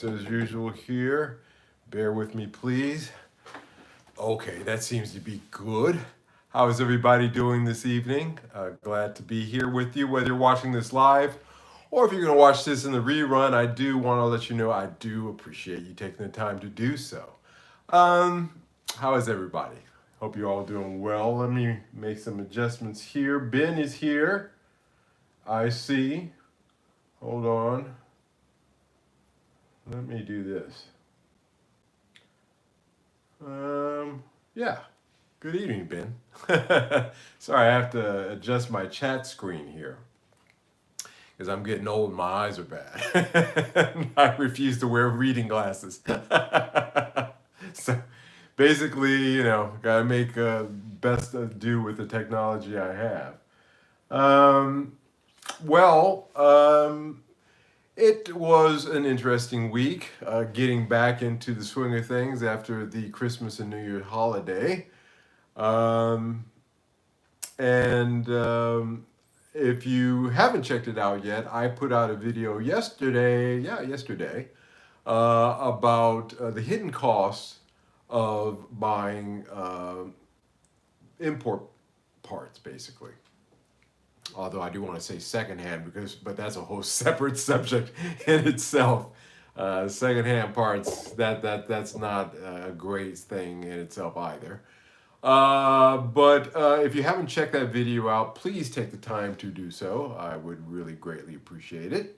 As usual here. Bear with me, please. Okay, that seems to be good. How is everybody doing this evening? Glad to be here with you, whether you're watching this live or if you're going to watch this in the rerun. I do want to let you know I do appreciate you taking the time to do so. Um, how is everybody? Hope you're all doing well. Let me make some adjustments here. Ben is here. I see. Hold on. Let me do this. Yeah. Good evening, Ben. Sorry, I have to adjust my chat screen here because I'm getting old and my eyes are bad. I refuse to wear reading glasses. So basically, gotta make best do with the technology I have. Um, well, it was an interesting week, getting back into the swing of things after the Christmas and New Year holiday. Um, and if you haven't checked it out yet, I put out a video yesterday, about the hidden costs of buying import parts, basically. Although I do want to say secondhand but that's a whole separate subject in itself. Secondhand parts, that's not a great thing in itself either. But if you haven't checked that video out, please take the time to do so. I would really greatly appreciate it.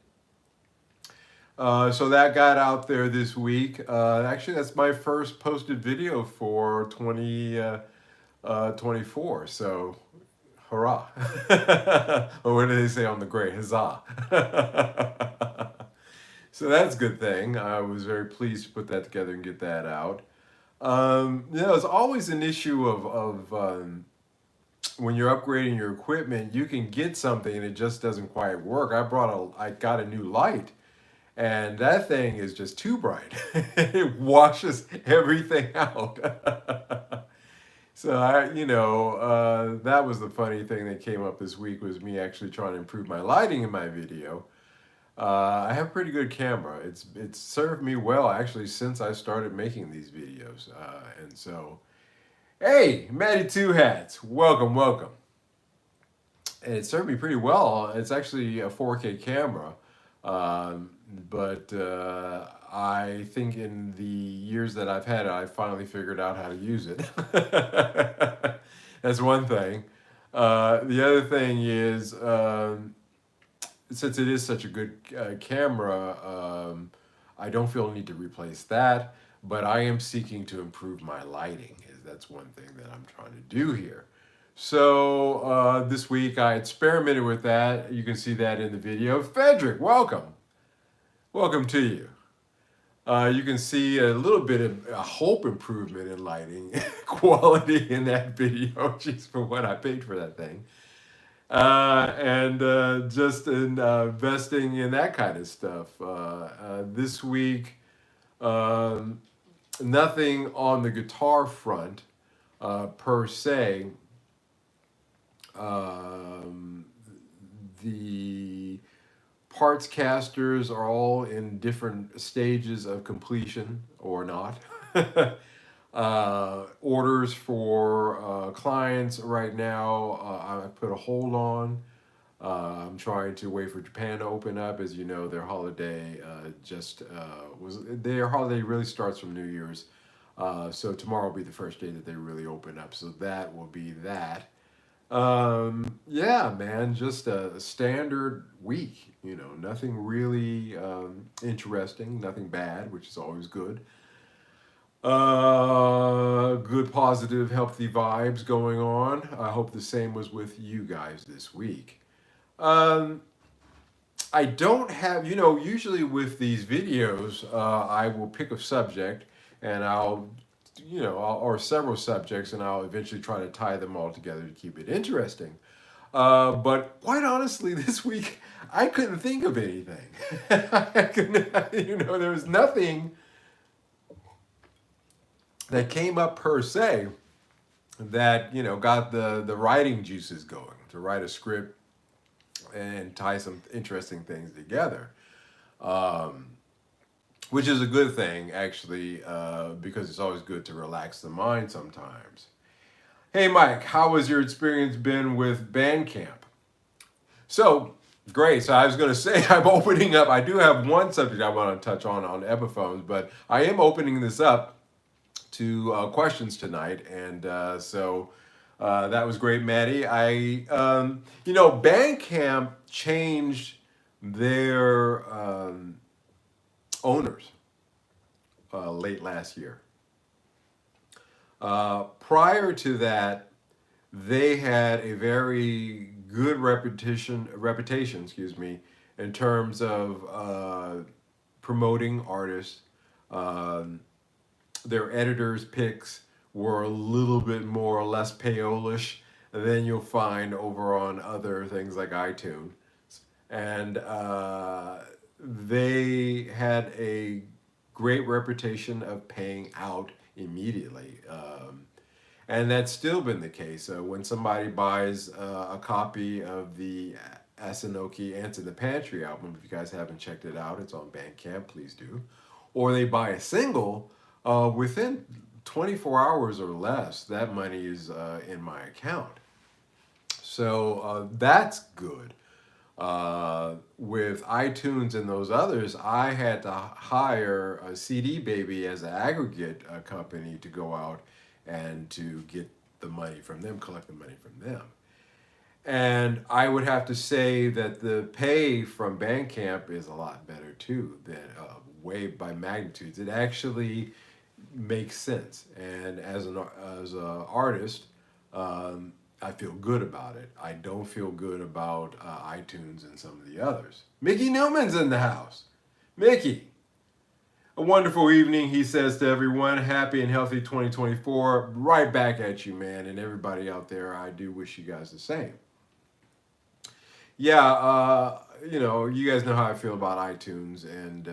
So that got out there this week. Actually, that's my first posted video for 2024. So hurrah. Or what do they say on the gray? Huzzah. So that's a good thing. I was very pleased to put that together and get that out. It's always an issue of when you're upgrading your equipment, you can get something and it just doesn't quite work. I got a new light, and that thing is just too bright. It washes everything out. So that was the funny thing that came up this week, was me actually trying to improve my lighting in my video. I have a pretty good camera. It's served me well actually since I started making these videos. And so, hey, Matty Two Hats, welcome. And it served me pretty well. It's actually a 4K camera, but I think in the years that I've had it, I finally figured out how to use it. That's one thing. The other thing is, since it is such a good camera, I don't feel a need to replace that, but I am seeking to improve my lighting. That's one thing that I'm trying to do here. So this week I experimented with that. You can see that in the video. Frederick, welcome. Welcome to you. You can see a little bit of a hope improvement in lighting quality in that video, just for what I paid for that thing. And just investing in that kind of stuff. This week, nothing on the guitar front per se. The parts casters are all in different stages of completion or not. Orders for clients right now, I put a hold on. I'm trying to wait for Japan to open up. As you know, their holiday their holiday really starts from New Year's. So tomorrow will be the first day that they really open up. So that will be that. Yeah, man, just a standard week. Nothing really interesting, nothing bad, which is always good. Good, positive, healthy vibes going on. I hope the same was with you guys this week. I don't have, usually with these videos, I will pick a subject and or several subjects, and I'll eventually try to tie them all together to keep it interesting. But quite honestly, this week, I couldn't think of anything. There was nothing that came up per se that got the writing juices going to write a script and tie some interesting things together. which is a good thing actually, because it's always good to relax the mind sometimes. Hey Mike, how has your experience been with Bandcamp? So great. So I was going to say I'm opening up. I do have one subject I want to touch on Epiphones, but I am opening this up to questions tonight, and that was great, Maddie. Bandcamp changed their owners late last year. Prior to that, they had a very good reputation, excuse me, in terms of promoting artists. Um, their editors' picks were a little bit more or less payola-ish than you'll find over on other things like iTunes. And they had a great reputation of paying out immediately. And that's still been the case. When somebody buys a copy of the Asanoki Ants in the Pantry album, if you guys haven't checked it out, it's on Bandcamp, please do. Or they buy a single, within 24 hours or less, that money is in my account. So that's good. With iTunes and those others, I had to hire a CD Baby as an aggregate company to go out and to get the money from them, collect the money from them. And I would have to say that the pay from Bandcamp is a lot better too, than way by magnitudes. It actually makes sense, and as a artist, I feel good about it. I don't feel good about iTunes and some of the others. Mickey Newman's in the house. Mickey, a wonderful evening, he says to everyone. Happy and healthy 2024. Right back at you, man, and everybody out there. I do wish you guys the same. Yeah, you guys know how I feel about iTunes, and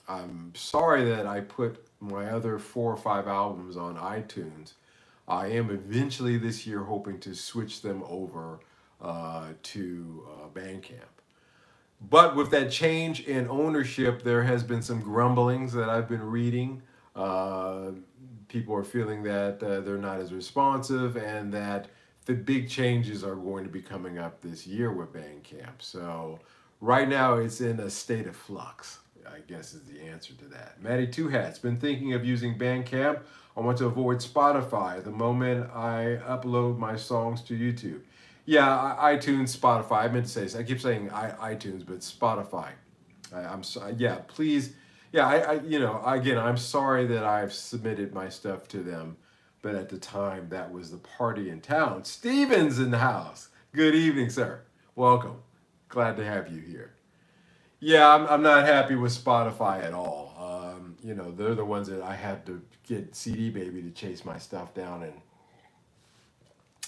I'm sorry that I put my other 4 or 5 albums on iTunes. I am eventually this year hoping to switch them over to Bandcamp. But with that change in ownership, there has been some grumblings that I've been reading. Uh, People are feeling that they're not as responsive, and that the big changes are going to be coming up this year with Bandcamp. So right now it's in a state of flux, I guess is the answer to that. Maddie Two Hats, been thinking of using Bandcamp. I want to avoid Spotify the moment I upload my songs to YouTube. Yeah, iTunes, Spotify. I meant to say, I keep saying iTunes, but Spotify. I'm sorry. Yeah, please. Yeah, again, I'm sorry that I've submitted my stuff to them, but at the time, that was the party in town. Steven's in the house. Good evening, sir. Welcome. Glad to have you here. Yeah, I'm not happy with Spotify at all. They're the ones that I had to get CD Baby to chase my stuff down, and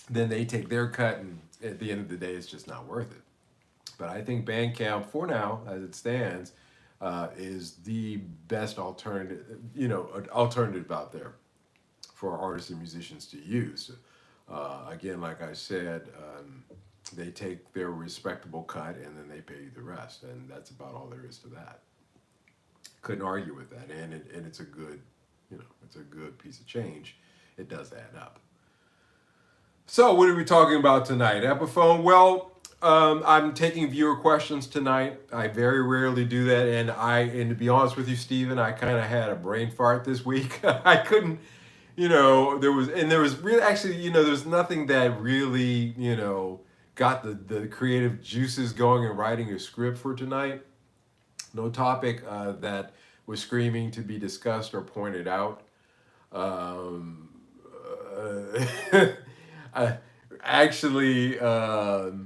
then they take their cut, and at the end of the day, it's just not worth it. But I think Bandcamp, for now, as it stands, is the best alternative out there for artists and musicians to use. Again, like I said, they take their respectable cut and then they pay you the rest, and that's about all there is to that. Couldn't argue with that, and it's a good, it's a good piece of change. It does add up. So, what are we talking about tonight? Epiphone? Well, I'm taking viewer questions tonight. I very rarely do that, and to be honest with you, Steven, I kind of had a brain fart this week. I couldn't, there was really actually, there's nothing that really, got the creative juices going and writing a script for tonight. No topic that was screaming to be discussed or pointed out. I, actually, the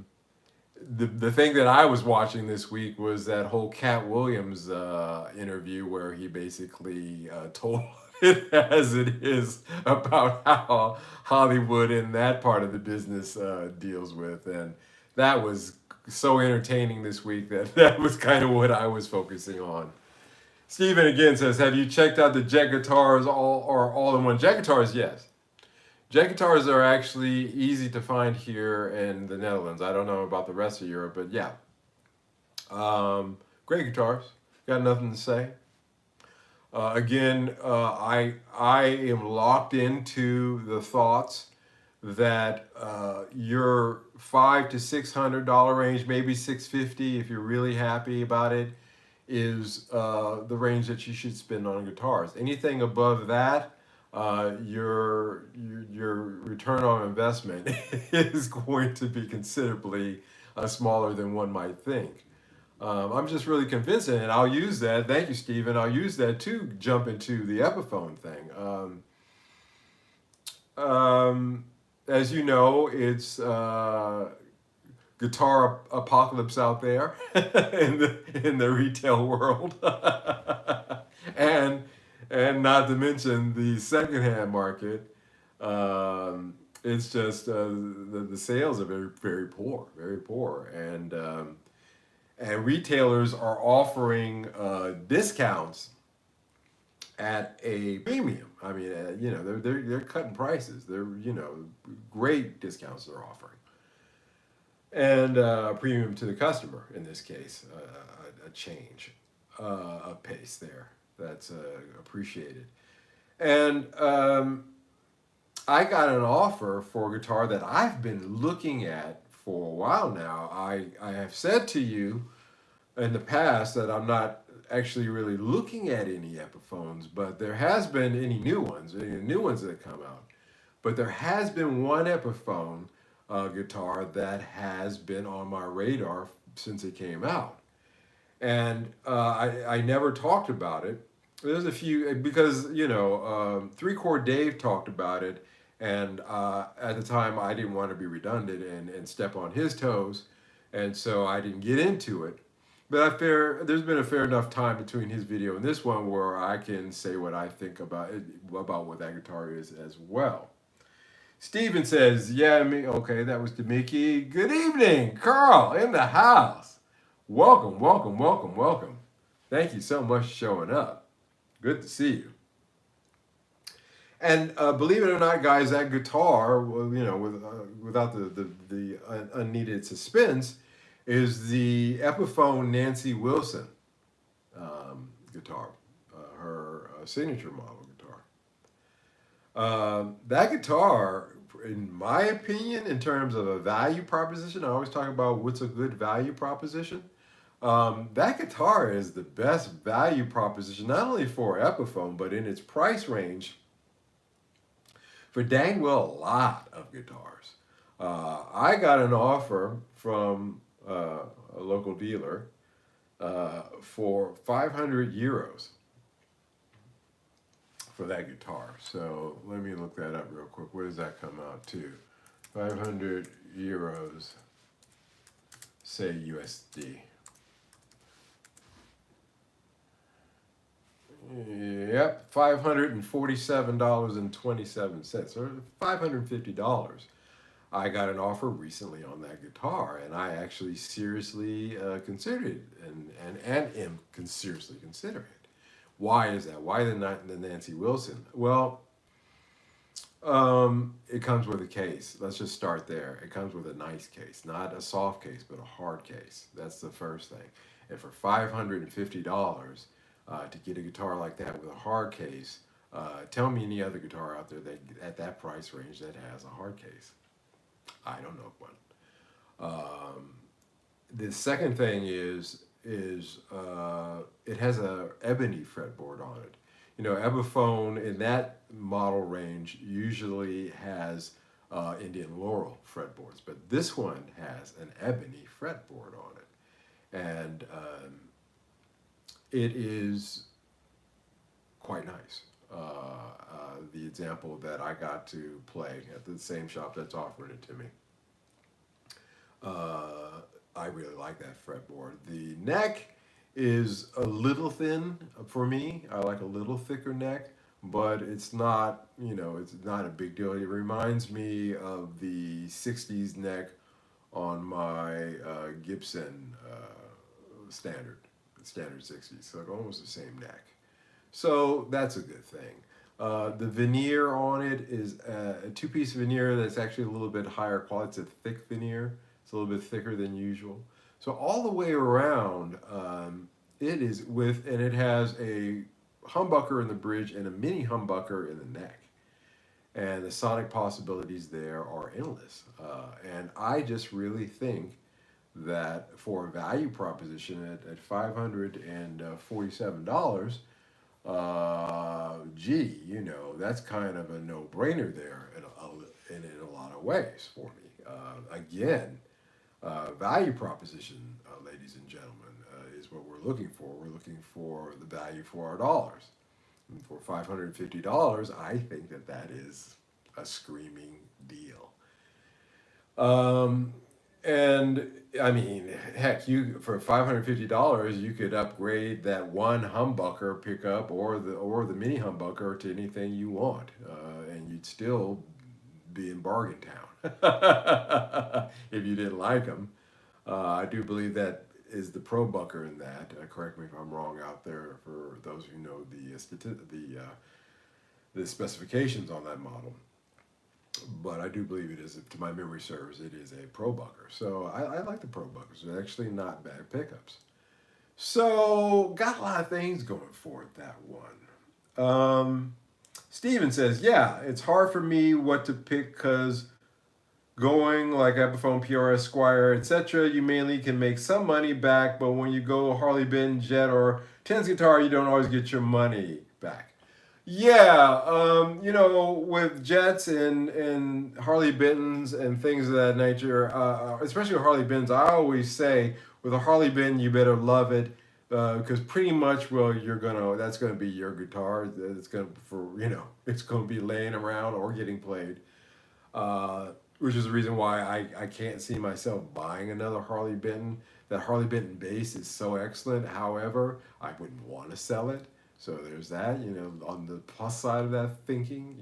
thing that I was watching this week was that whole Cat Williams interview where he basically told it as it is about how Hollywood and that part of the business deals with, and that was so entertaining this week that was kind of what I was focusing on. Steven again says, have you checked out the Jet guitars all-in-one? Jet guitars, yes. Jet guitars are actually easy to find here in the Netherlands. I don't know about the rest of Europe, but yeah. Great guitars. Got nothing to say. Again, I am locked into the thoughts that your $500 to $600 range, maybe 650 if you're really happy about it, is the range that you should spend on guitars. Anything above that, your return on investment is going to be considerably smaller than one might think. I'm just really convinced, and I'll use that. Thank you, Stephen. I'll use that to jump into the Epiphone thing. As you know, it's guitar apocalypse out there in the retail world, and not to mention the secondhand market. It's just the sales are very poor, very poor, and retailers are offering discounts at a premium. I mean, they're cutting prices. They're great discounts they're offering, and premium to the customer in this case, a change of pace there that's appreciated. And I got an offer for a guitar that I've been looking at for a while now. I have said to you in the past that I'm not actually really looking at any Epiphones, but there has been any new ones that have come out. But there has been one Epiphone guitar that has been on my radar since it came out. And I never talked about it. There's a few, because, Three Chord Dave talked about it, and at the time I didn't want to be redundant and step on his toes, and so I didn't get into it. But there's been a fair enough time between his video and this one where I can say what I think about it, about what that guitar is as well. Steven says, yeah, okay, that was to Mickey. Good evening, Carl, in the house. Welcome, welcome, welcome, welcome. Thank you so much for showing up. Good to see you. And believe it or not, guys, that guitar, well, without the unneeded suspense, is the Epiphone Nancy Wilson guitar, her signature model guitar. That guitar, in my opinion, in terms of a value proposition, I always talk about what's a good value proposition. That guitar is the best value proposition, not only for Epiphone, but in its price range for dang well a lot of guitars. I got an offer from a local dealer for 500 euros for that guitar. So let me look that up real quick. What does that come out to? 500 euros, say USD. Yep, $547.27, or $550. I got an offer recently on that guitar, and I actually seriously considered it, and am seriously considering it. Why is that? Why the Nancy Wilson? Well, it comes with a case. Let's just start there. It comes with a nice case, not a soft case, but a hard case. That's the first thing. And for $550 to get a guitar like that with a hard case, tell me any other guitar out there that at that price range that has a hard case. I don't know one. The second thing is it has a ebony fretboard on it. Epiphone in that model range usually has Indian Laurel fretboards, but this one has an ebony fretboard on it, and it is quite nice. The example that I got to play at the same shop that's offering it to me, I really like that fretboard. The neck is a little thin for me. I like a little thicker neck, but it's not, it's not a big deal. It reminds me of the 60s neck on my Gibson standard 60s, so almost the same neck. So that's a good thing. The veneer on it is a two-piece veneer that's actually a little bit higher quality. It's a thick veneer. It's a little bit thicker than usual. So all the way around, it is and it has a humbucker in the bridge and a mini humbucker in the neck. And the sonic possibilities there are endless. And I just really think that for a value proposition at $547, gee, that's kind of a no-brainer there in a lot of ways for me. Again, value proposition, ladies and gentlemen, is what we're looking for. We're looking for the value for our dollars. And for $550, I think that is a screaming deal. And I mean, heck, you for $550, you could upgrade that one humbucker pickup or the mini humbucker to anything you want, and you'd still be in bargain town if you didn't like them. I do believe that is the pro bucker in that. Correct me if I'm wrong out there for those who know the specifications on that model. But I do believe it is, to my memory serves, it is a pro bucker. So I like the pro buckers. They're actually not bad pickups. So got a lot of things going for it, that one. Steven says, yeah, it's hard for me what to pick because going like Epiphone, PRS, Squire, etc., you mainly can make some money back, but when you go Harley Benton, Jet, or Tens guitar, you don't always get your money back. Yeah, with Jets and Harley Bentons and things of that nature, especially with Harley Bentons, I always say with a Harley Benton, you better love it because pretty much, well, that's gonna be your guitar. It's gonna be laying around or getting played, which is the reason why I can't see myself buying another Harley Benton. That Harley Benton bass is so excellent. However, I wouldn't want to sell it. So there's that, on the plus side of that thinking,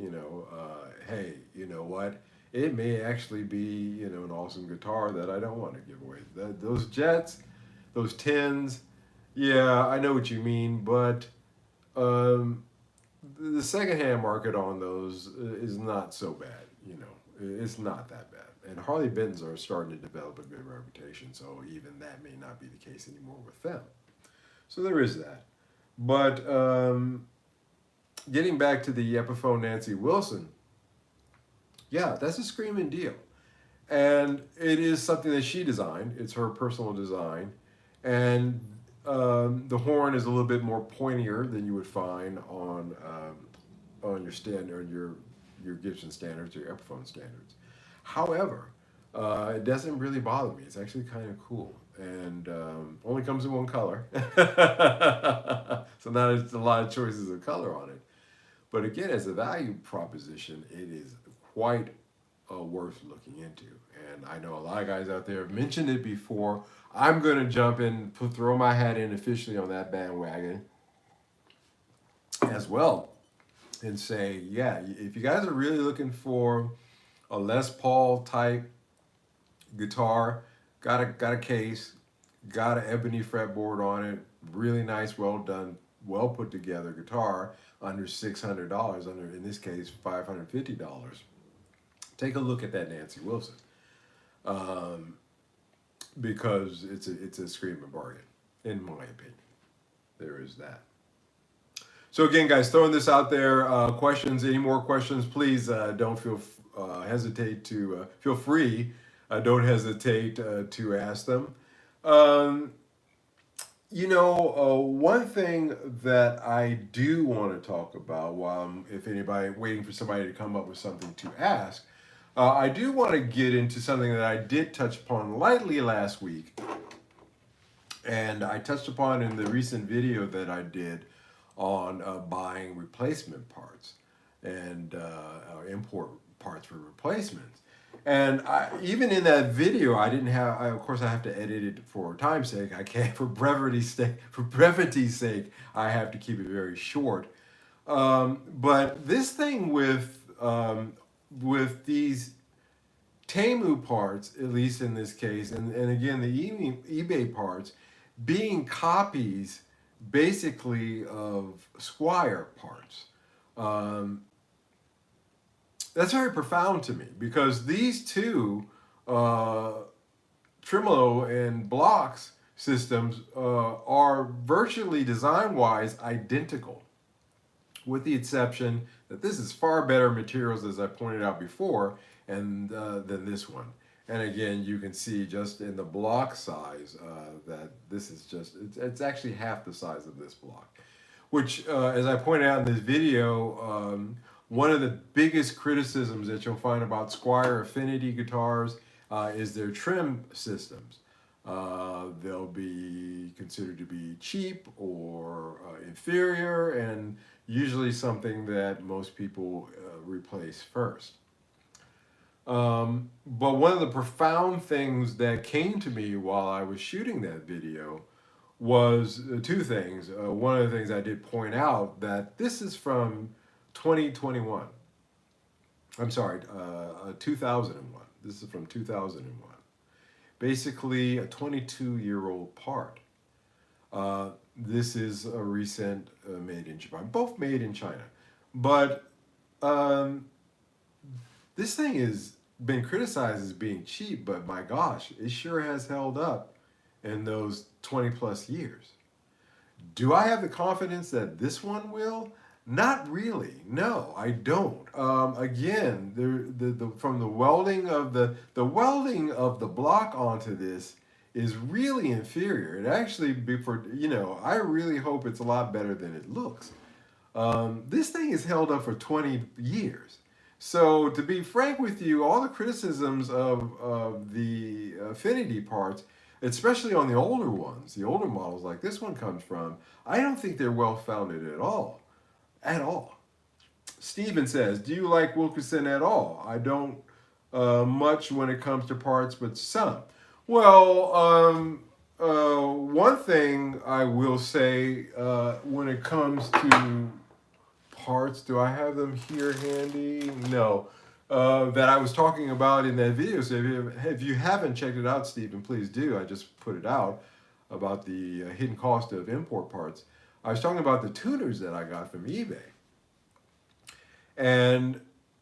hey, you know what? It may actually be, an awesome guitar that I don't want to give away. Those Jets, those Tens, yeah, I know what you mean, but the secondhand market on those is not so bad, It's not that bad. And Harley Bentons are starting to develop a good reputation, so even that may not be the case anymore with them. So there is that. But getting back to the Epiphone Nancy Wilson, yeah, that's a screaming deal. And it is something that she designed. It's her personal design. And the horn is a little bit more pointier than you would find on your standard, your Gibson standards, your Epiphone standards. However, it doesn't really bother me. It's actually kind of cool. And only comes in one color. So now there's a lot of choices of color on it. But again, as a value proposition, it is quite worth looking into. And I know a lot of guys out there have mentioned it before. I'm going to jump in, throw my hat in officially on that bandwagon as well. And say, yeah, if you guys are really looking for a Les Paul type guitar, got a case, got an ebony fretboard on it, really nice, well done, well put together guitar under $600, in this case $550. Take a look at that Nancy Wilson, because it's a screaming bargain, in my opinion. There is that. So again, guys, throwing this out there. Questions? Any more questions? Please don't feel free. Don't hesitate to ask them. One thing that I do want to talk about, if anybody waiting for somebody to come up with something to ask, I do want to get into something that I did touch upon lightly last week, and I touched upon in the recent video that I did on buying replacement parts and import parts for replacements. And even in that video, of course I have to edit it for time's sake. I can't, for brevity's sake, I have to keep it very short. But this thing with these Temu parts, at least in this case, and again, the eBay parts, being copies basically of Squire parts. That's very profound to me, because these two tremolo and blocks systems are virtually design-wise identical. with the exception that this is far better materials, as I pointed out before, and than this one. And again, you can see just in the block size that this is just, it's actually half the size of this block. Which, as I pointed out in this video, one of the biggest criticisms that you'll find about Squier Affinity guitars is their trim systems. They'll be considered to be cheap or inferior, and usually something that most people replace first. But one of the profound things that came to me while I was shooting that video was two things. One of the things I did point out that this is from 2021. I'm sorry, 2001. This is from 2001. Basically a 22-year-old part. This is a recent made in Japan, both made in China. But this thing has been criticized as being cheap, but my gosh, it sure has held up in those 20 plus years. Do I have the confidence that this one will? Not really. No, I don't. Again, from the welding of the welding of the block onto this is really inferior. It actually, I really hope it's a lot better than it looks. This thing is held up for 20 years. So to be frank with you, all the criticisms of the Affinity parts, especially on the older ones, the older models like this one comes from, I don't think they're well founded at all. At all. Steven says, do you like Wilkerson at all? I don't much when it comes to parts, but some. Well, one thing I will say when it comes to parts, do I have them here handy? No. That I was talking about in that video. So if you haven't checked it out, Stephen, please do. I just put it out about the hidden cost of import parts. I was talking about the tuners that I got from eBay. And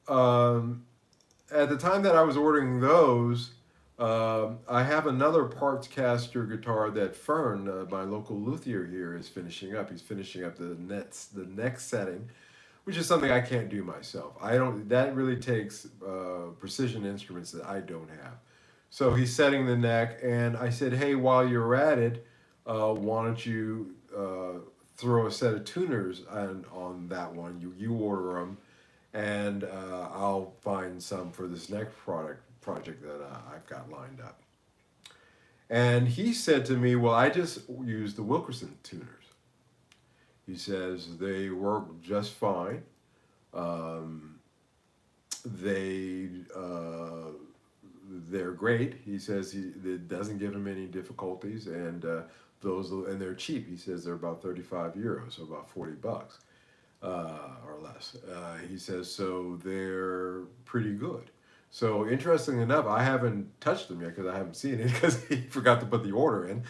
at the time that I was ordering those, I have another parts caster guitar that Fern, my local luthier here, is finishing up. He's finishing up the next setting, which is something I can't do myself. That really takes precision instruments that I don't have. So he's setting the neck, and I said, hey, while you're at it, why don't you throw a set of tuners on that one. You order them, and I'll find some for this next project that I've got lined up. And he said to me, well, I just use the Wilkerson tuners. He says they work just fine. They're great. He says it doesn't give him any difficulties, and they're cheap. He says they're about 35 euros, so about 40 bucks or less. He says so they're pretty good. So interesting enough, I haven't touched them yet because I haven't seen it because he forgot to put the order in,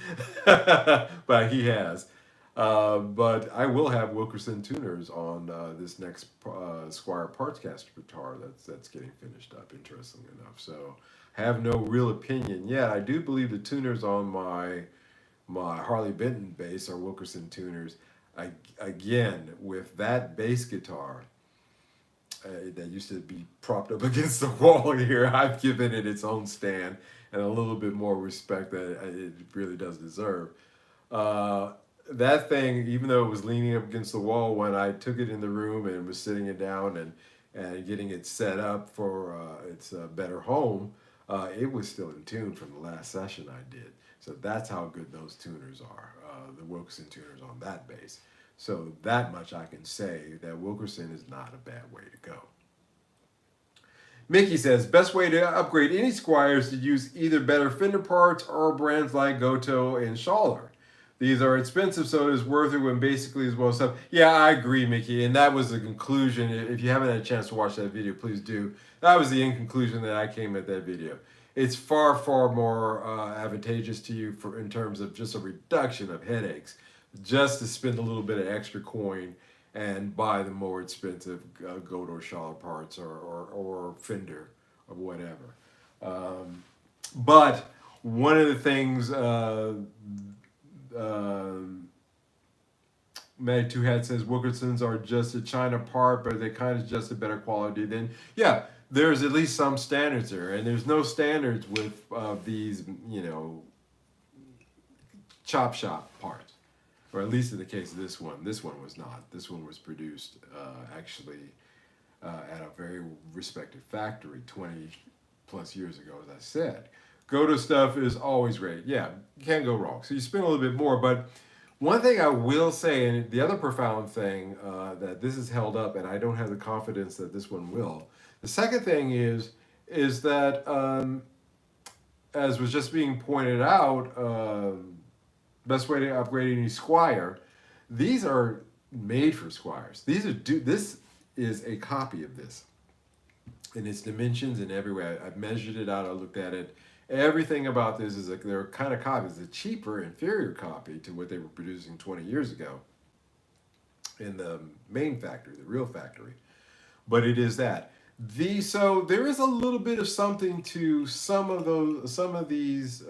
but he has. But I will have Wilkerson tuners on this next Squier Partscaster guitar that's getting finished up, interestingly enough. So I have no real opinion yet. I do believe the tuners on my Harley Benton bass are Wilkerson tuners. Again, with that bass guitar that used to be propped up against the wall here, I've given it its own stand and a little bit more respect that it really does deserve. That thing, even though it was leaning up against the wall, when I took it in the room and was sitting it down and getting it set up for its better home, it was still in tune from the last session I did. So that's how good those tuners are, the Wilkerson tuners on that bass. So that much I can say, that Wilkerson is not a bad way to go. Mickey says, best way to upgrade any Squier is to use either better fender parts or brands like Goto and Schaller. These are expensive, so it is worth it when basically as well stuff. Yeah, I agree, Mickey, and that was the conclusion. If you haven't had a chance to watch that video, please do. That was the end conclusion that I came at that video. It's far, far more advantageous to you in terms of just a reduction of headaches, just to spend a little bit of extra coin and buy the more expensive Goto or Schaller parts or Fender or whatever. But one of the things Mag Two Hat says Wilkinsons are just a China part, but they kind of just a better quality. Then yeah, there's at least some standards there, and there's no standards with these chop shop parts, or at least in the case of this one. This one was not. This one was produced actually at a very respected factory 20 plus years ago, as I said. Go-to stuff is always great. Yeah, you can't go wrong. So you spend a little bit more, but one thing I will say, and the other profound thing that this is held up, and I don't have the confidence that this one will. The second thing is that as was just being pointed out, best way to upgrade any Squire, these are made for Squires. This is a copy of this in its dimensions and everywhere. I've measured it out. I looked at it. Everything about this is like they're kind of copies. A cheaper, inferior copy to what they were producing 20 years ago in the main factory, the real factory. But it is that. So there is a little bit of something to some of these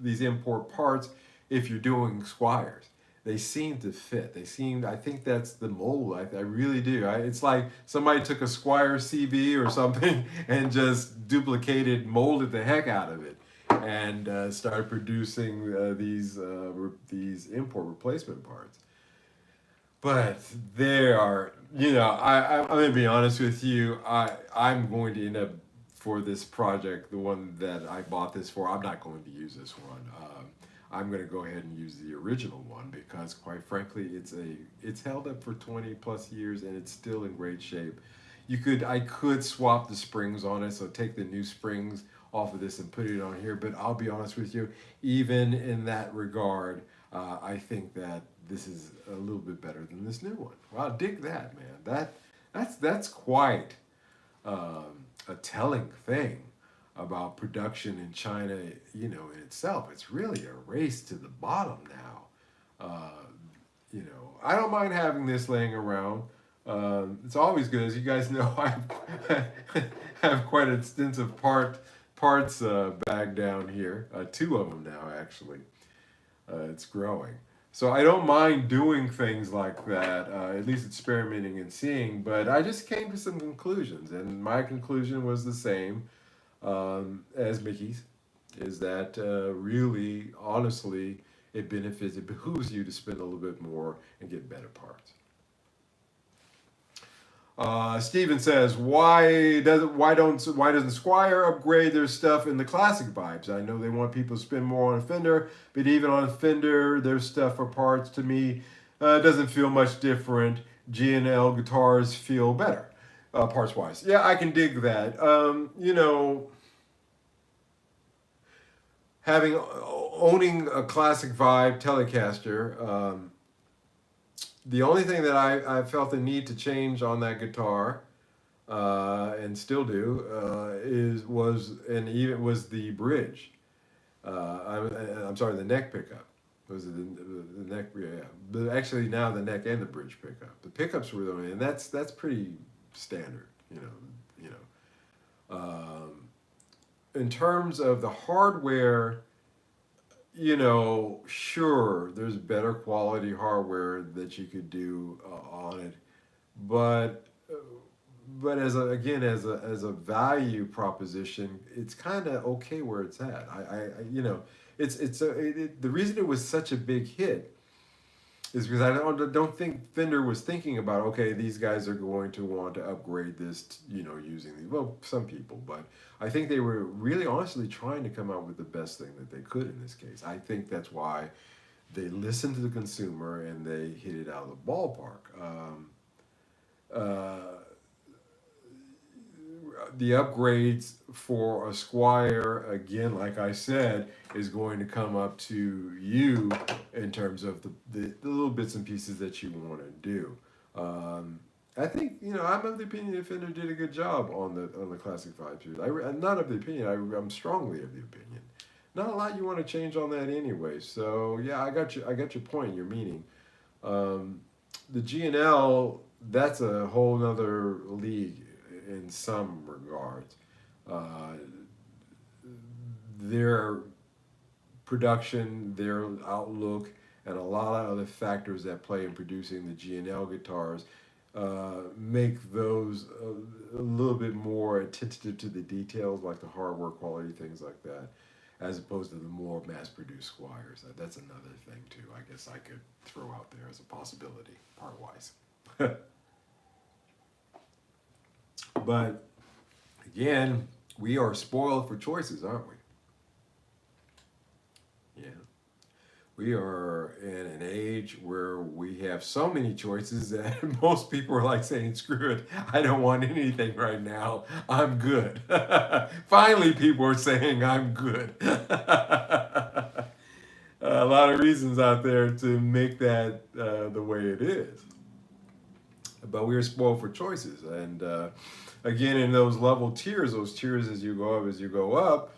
import parts if you're doing Squires. They seem to fit. I think that's the mold. I really do. It's like somebody took a Squire CV or something and just duplicated, molded the heck out of it, and started producing these import replacement parts. But there are, I'm going to be honest with you. I'm going to end up for this project, the one that I bought this for. I'm not going to use this one. I'm going to go ahead and use the original one because, quite frankly, it's held up for 20 plus years and it's still in great shape. I could swap the springs on it, so take the new springs off of this and put it on here. But I'll be honest with you, even in that regard, I think that this is a little bit better than this new one. Wow, dig that, man. That's quite a telling thing about production in China, in itself. It's really a race to the bottom now. I don't mind having this laying around. It's always good, as you guys know. I have quite extensive parts bag down here. Two of them now, actually. It's growing. So I don't mind doing things like that, at least experimenting and seeing, but I just came to some conclusions, and my conclusion was the same as Mickey's, is that really, honestly, it behooves you to spend a little bit more and get better parts. Steven says, why doesn't Squire upgrade their stuff in the classic vibes? I know they want people to spend more on Fender, but even on Fender, their stuff for parts to me doesn't feel much different. G&L guitars feel better, parts wise. Yeah, I can dig that. Owning a classic vibe Telecaster. The only thing that I felt the need to change on that guitar, and still do, was the bridge. I'm sorry, the neck pickup. Was it the neck? Yeah, but actually now the neck and the bridge pickup. The pickups were the only, and that's pretty standard, in terms of the hardware. Sure, there's better quality hardware that you could do on it, but as a value proposition, it's kind of okay where it's at. The reason it was such a big hit is because I don't think Fender was thinking about, okay, these guys are going to want to upgrade this, using these. Well, some people, but I think they were really honestly trying to come out with the best thing that they could in this case. I think that's why they listened to the consumer and they hit it out of the ballpark. The upgrades for a Squire, again, like I said, is going to come up to you in terms of the little bits and pieces that you want to do. I think, I'm of the opinion that Fender did a good job on the classic 5 series. I'm not of the opinion. I'm strongly of the opinion. Not a lot you want to change on that anyway. So yeah, I got your point, your meaning. The G&L, that's a whole nother league in some regards. Their production, their outlook, and a lot of other factors that play in producing the G&L guitars make those a little bit more attentive to the details, like the hardware quality, things like that, as opposed to the more mass-produced Squires. That's another thing too. I guess I could throw out there as a possibility, part-wise. But again, we are spoiled for choices, aren't we? Yeah. We are in an age where we have so many choices that most people are like saying, screw it, I don't want anything right now. I'm good. Finally, people are saying, I'm good. A lot of reasons out there to make that the way it is. But we are spoiled for choices. And again, in those level tiers, those tiers as you go up,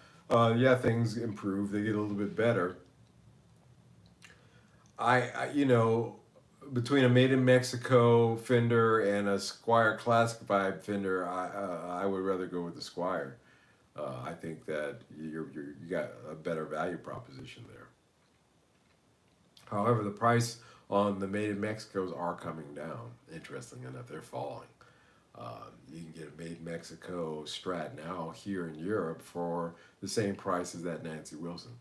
yeah, things improve, they get a little bit better. You know, between a made in Mexico Fender and a Squire Classic Vibe Fender, I would rather go with the Squire. I think that you got a better value proposition there. However, the price on the made in Mexicos are coming down. Interesting enough, they're falling. You can get a made in Mexico Strat now here in Europe for the same price as that Nancy Wilson.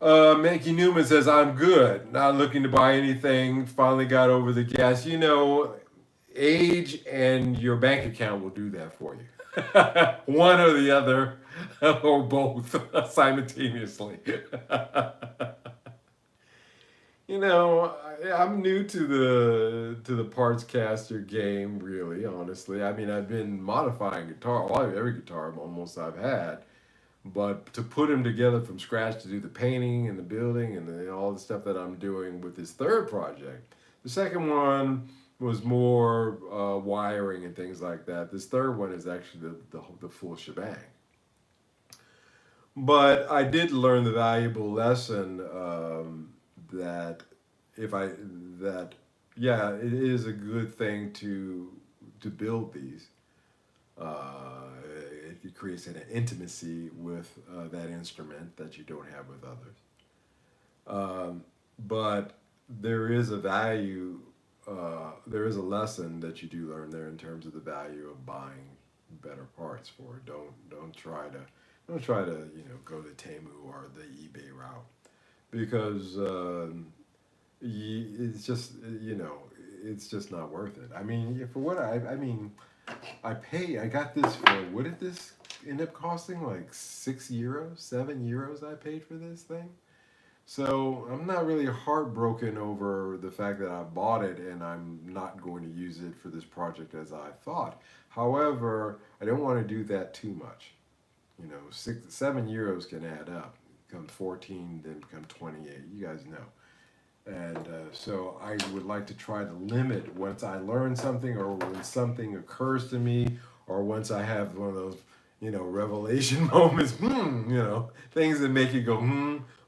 Mankey Newman says, I'm good. Not looking to buy anything. Finally got over the gas. You know, age and your bank account will do that for you. One or the other, or both simultaneously. You know, I'm new to the parts caster game, really, honestly. I mean, I've been modifying guitar, every guitar almost I've had. But to put them together from scratch to do the painting and the building and all the stuff that I'm doing with this third project, the second one was more wiring and things like that. This third one is actually the full shebang. But I did learn the valuable lesson that if I that yeah, it is a good thing to build these. It creates an intimacy with that instrument that you don't have with others. But there is a value, there is a lesson that you do learn there in terms of the value of buying better parts for it. Don't try to go to Temu or the eBay route because it's just it's just not worth it. I mean, for what I mean. I got this for, what did this end up costing? Like €6, €7 I paid for this thing. So I'm not really heartbroken over the fact that I bought it and I'm not going to use it for this project as I thought. However, I don't want to do that too much. You know, €7 can add up. Become 14, then become 28. You guys know. And so I would like to try to limit once I learn something or when something occurs to me or once I have one of those, revelation moments, things that make you go,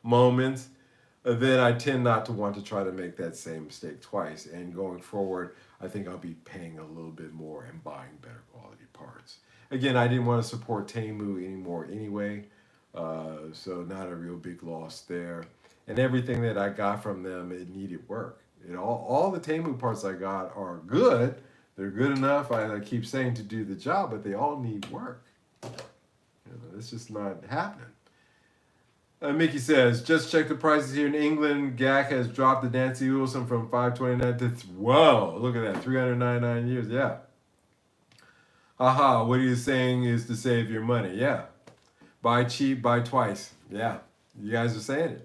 moments, then I tend not to want to try to make that same mistake twice. And going forward, I think I'll be paying a little bit more and buying better quality parts. Again, I didn't want to support Temu anymore anyway, so not a real big loss there. And everything that I got from them, it needed work. All the Temu parts I got are good. They're good enough, I keep saying, to do the job, but they all need work. It's just not happening. Mickey says, just check the prices here in England. GAC has dropped the Nancy Wilson from $529 to, whoa, look at that, $399. Yeah. Haha, what are you saying is to save your money? Yeah. Buy cheap, buy twice. Yeah. You guys are saying it.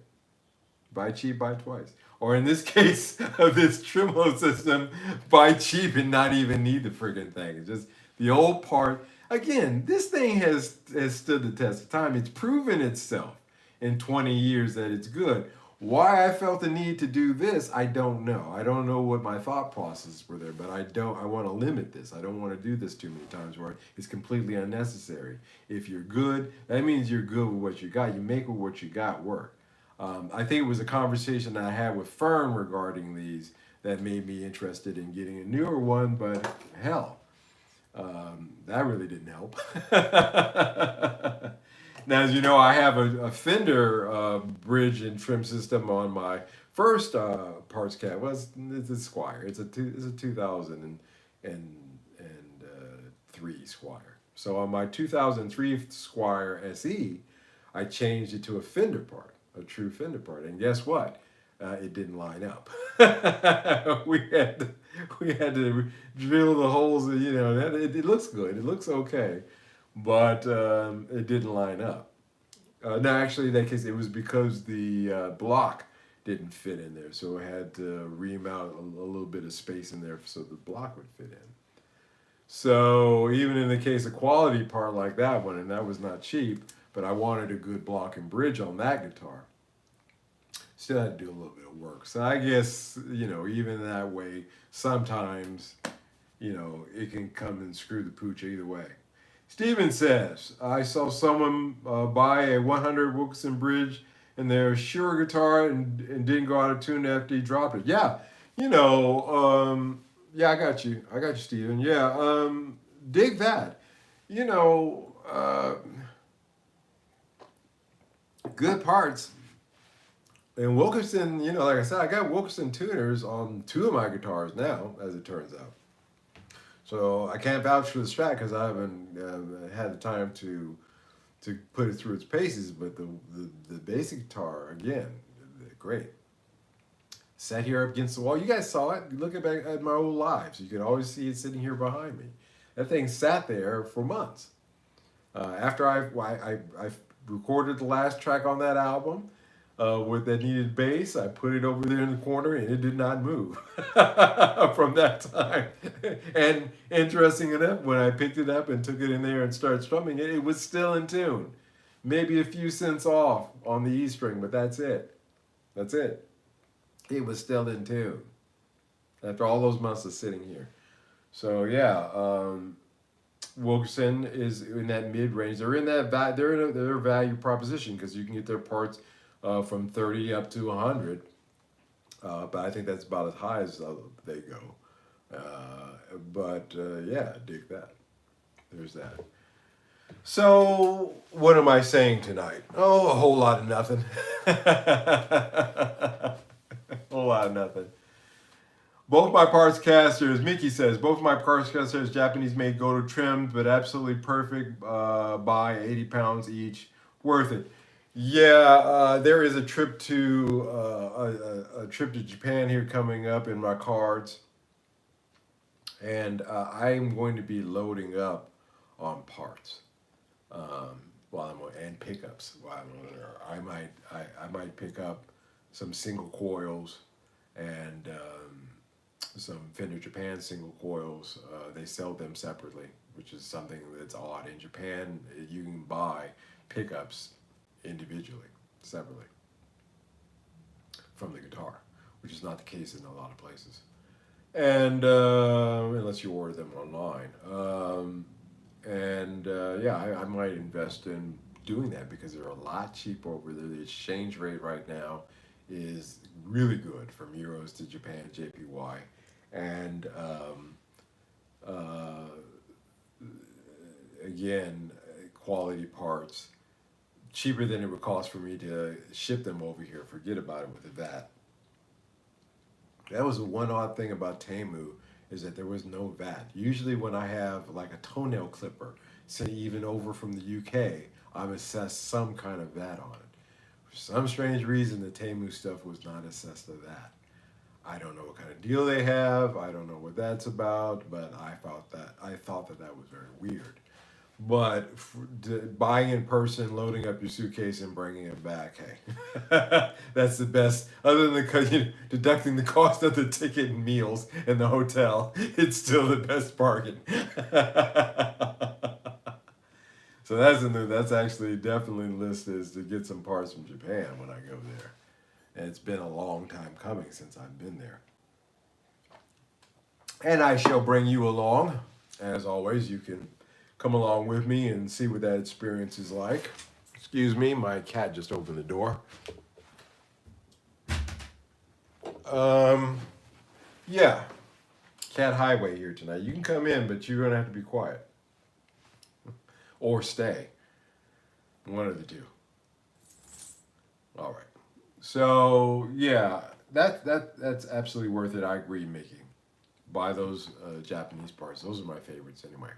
Buy cheap, buy twice. Or in this case of this tremolo system, buy cheap and not even need the friggin' thing. It's just the old part. Again, this thing has stood the test of time. It's proven itself in 20 years that it's good. Why I felt the need to do this, I don't know. I don't know what my thought processes were there, but I want to limit this. I don't want to do this too many times where it's completely unnecessary. If you're good, that means you're good with what you got. You make with what you got work. I think it was a conversation that I had with Fern regarding these that made me interested in getting a newer one, but hell, that really didn't help. Now, as you know, I have a Fender bridge and trim system on my first parts cab. Well, it's a Squire. It's a 2003 Squire. So on my 2003 Squire SE, I changed it to a Fender part, a true Fender part. And guess what? It didn't line up. We had to drill the holes. It looks good. It looks okay, but it didn't line up. No, actually, in that case, it was because the block didn't fit in there, so I had to ream out a little bit of space in there so the block would fit in. So even in the case of quality part like that one, and that was not cheap, but I wanted a good block and bridge on that guitar. Still had to do a little bit of work. So I guess, even that way, sometimes, it can come and screw the pooch either way. Steven says, I saw someone buy a 100 Wilkinson bridge in their Shure guitar and didn't go out of tune after he dropped it. Yeah, yeah, I got you, Steven. Yeah, dig that. You know, uh, good parts. And Wilkerson, like I said, I got Wilkerson tuners on two of my guitars now, as it turns out. So I can't vouch for the Strat because I haven't had the time to put it through its paces. But the basic guitar, again, great. Sat here up against the wall. You guys saw it. Looking back at my old lives, you can always see it sitting here behind me. That thing sat there for months. After I recorded the last track on that album, with that needed bass, I put it over there in the corner and it did not move from that time. And interesting enough, when I picked it up and took it in there and started strumming it, it was still in tune. Maybe a few cents off on the E string, but that's it. That's it. It was still in tune after all those months of sitting here. So yeah, Wilkerson is in that mid range. They're in their value proposition because you can get their parts from 30 up to 100. But I think that's about as high as they go. But yeah, dig that. There's that. So, what am I saying tonight? Oh, a whole lot of nothing. A whole lot of nothing. Both my parts casters, Mickey says, both my parts casters, Japanese made, go to trimmed, but absolutely perfect. Buy 80 pounds each. Worth it. Yeah, there is a trip to a trip to Japan here coming up in my cards, and I'm going to be loading up on parts while I'm and pickups while I'm there. I might pick up some single coils and some Fender Japan single coils. They sell them separately, which is something that's odd in Japan. You can buy pickups individually, separately from the guitar, which is not the case in a lot of places, and unless you order them online. Yeah, I might invest in doing that because they're a lot cheaper over there. The exchange rate right now is really good from euros to Japan JPY, and again, quality parts. Cheaper than it would cost for me to ship them over here. Forget about it with the VAT. That was the one odd thing about Temu is that there was no VAT. Usually when I have like a toenail clipper, say even over from the UK, I'm assessed some kind of VAT on it. For some strange reason, the Temu stuff was not assessed to that. I don't know what kind of deal they have. I don't know what that's about, but I thought that was very weird. But buying in person, loading up your suitcase, and bringing it back, hey, that's the best. Other than deducting the cost of the ticket and meals in the hotel, it's still the best bargain. So that's actually definitely listed as to get some parts from Japan when I go there. And it's been a long time coming since I've been there. And I shall bring you along. As always, you can come along with me and see what that experience is like. Excuse me, my cat just opened the door. Yeah, Cat Highway here tonight. You can come in, but you're gonna have to be quiet or stay. One of the two. All right. So yeah, that's absolutely worth it. I agree, Mickey. Buy those Japanese parts. Those are my favorites anyway.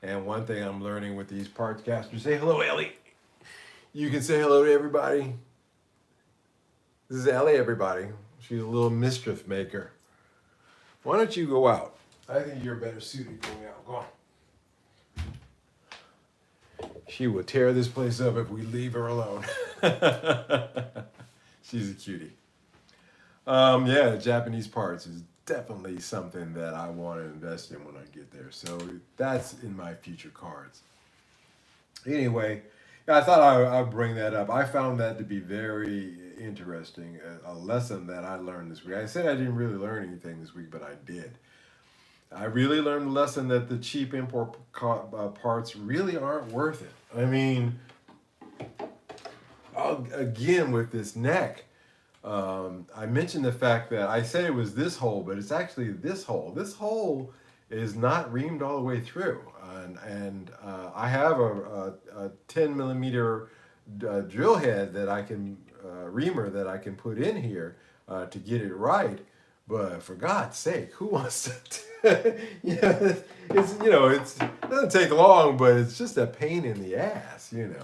And one thing I'm learning with these parts casters, say hello, Ellie. You can say hello to everybody. This is Ellie, everybody. She's a little mischief maker. Why don't you go out? I think you're better suited going out. Go on. She will tear this place up if we leave her alone. She's a cutie. Yeah, Japanese parts is definitely something that I want to invest in when I get there. So that's in my future cards. Anyway, yeah, I thought I'd bring that up. I found that to be very interesting, a lesson that I learned this week. I said I didn't really learn anything this week, but I did. I really learned the lesson that the cheap import parts really aren't worth it. I mean, again, with this neck, I mentioned the fact that I said it was this hole, but it's actually this hole. This hole is not reamed all the way through. And I have a 10 millimeter drill head that I can, reamer that I can put in here to get it right. But for God's sake, who wants to? It doesn't take long, but it's just a pain in the ass, And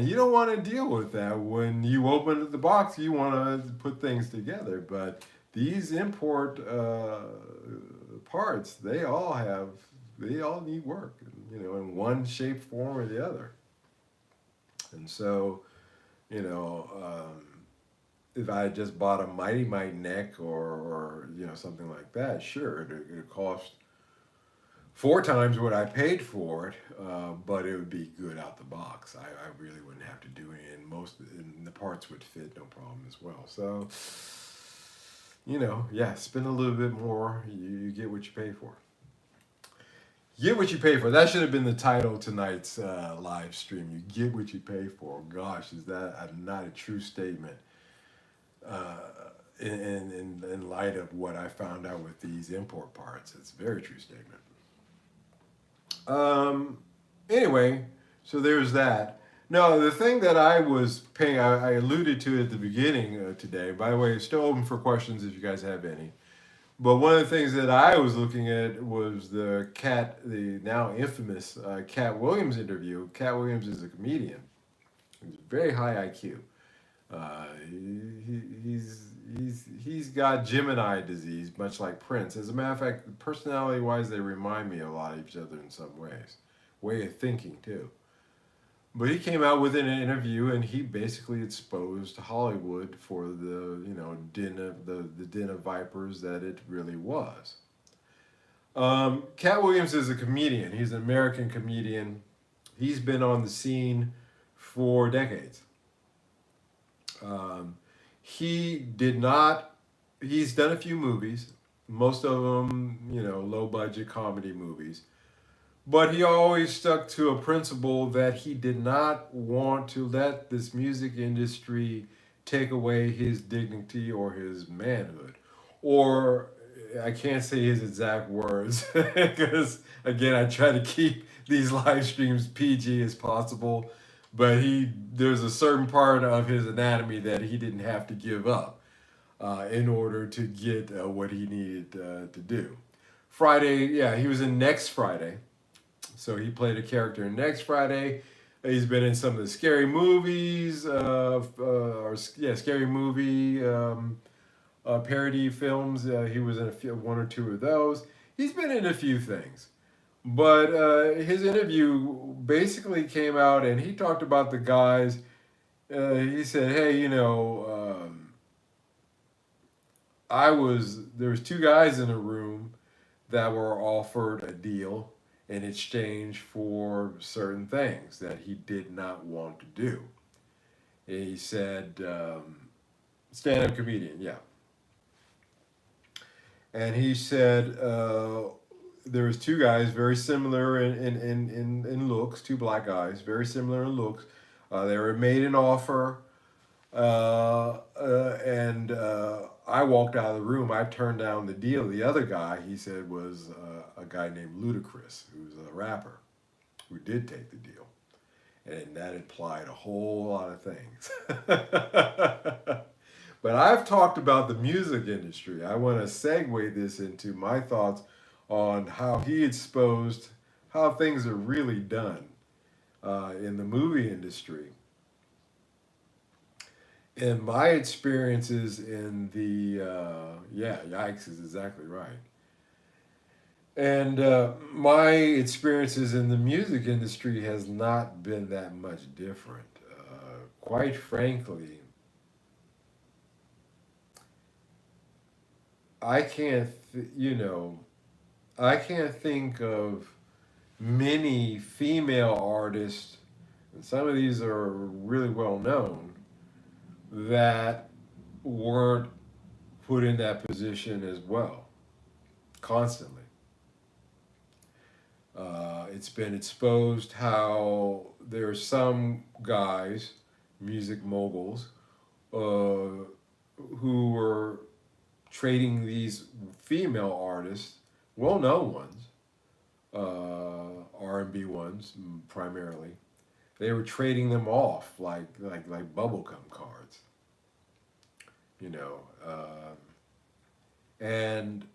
you don't want to deal with that when you open the box. You want to put things together, but these import parts, they all need work, in one shape, form, or the other. And so, if I had just bought a Mighty Mite neck or something like that, sure, it cost 4 times what I paid for it, but it would be good out the box. I really wouldn't have to do it, and the parts would fit no problem as well. So, yeah, spend a little bit more, you get what you pay for. Get what you pay for. That should have been the title of tonight's live stream. You get what you pay for. Gosh, is that not a true statement? In light of what I found out with these import parts, it's a very true statement. Anyway, so there's that. No, the thing that I was paying, I alluded to at the beginning today. By the way, it's still open for questions if you guys have any. But one of the things that I was looking at was the now infamous Cat Williams interview. Cat Williams is a comedian. He's very high IQ. He's got Gemini disease, much like Prince. As a matter of fact, personality-wise, they remind me a lot of each other in some ways. Way of thinking, too. But he came out with an interview, and he basically exposed Hollywood for the den of vipers that it really was. Cat Williams is a comedian. He's an American comedian. He's been on the scene for decades. He's done a few movies, most of them, low budget comedy movies, but he always stuck to a principle that he did not want to let this music industry take away his dignity or his manhood. Or, I can't say his exact words, because again, I try to keep these live streams PG as possible. But there's a certain part of his anatomy that he didn't have to give up in order to get what he needed to do. Friday, yeah, he was in Next Friday. So he played a character in Next Friday. He's been in some of the scary movies, scary movie parody films. He was in one or two of those. He's been in a few things. But his interview basically came out, and he talked about the guys. He said, "Hey, there was 2 guys in a room that were offered a deal in exchange for certain things that he did not want to do." And he said, stand-up comedian, yeah. And he said, there was 2 guys very similar in looks, 2 black guys, very similar in looks. They were made an offer, and I walked out of the room. I turned down the deal. The other guy, he said, was a guy named Ludacris, who's a rapper, who did take the deal. and that implied a whole lot of things. But I've talked about the music industry. I want to segue this into my thoughts on how he exposed how things are really done in the movie industry. And my experiences in the, yeah, yikes is exactly right. And my experiences in the music industry has not been that much different. Quite frankly, I can't, I can't think of many female artists, and some of these are really well known, that weren't put in that position as well, constantly. It's been exposed how there are some guys, music moguls, uh, who were trading these female artists, well-known ones, R&B ones primarily. They were trading them off like bubblegum cards, you know, and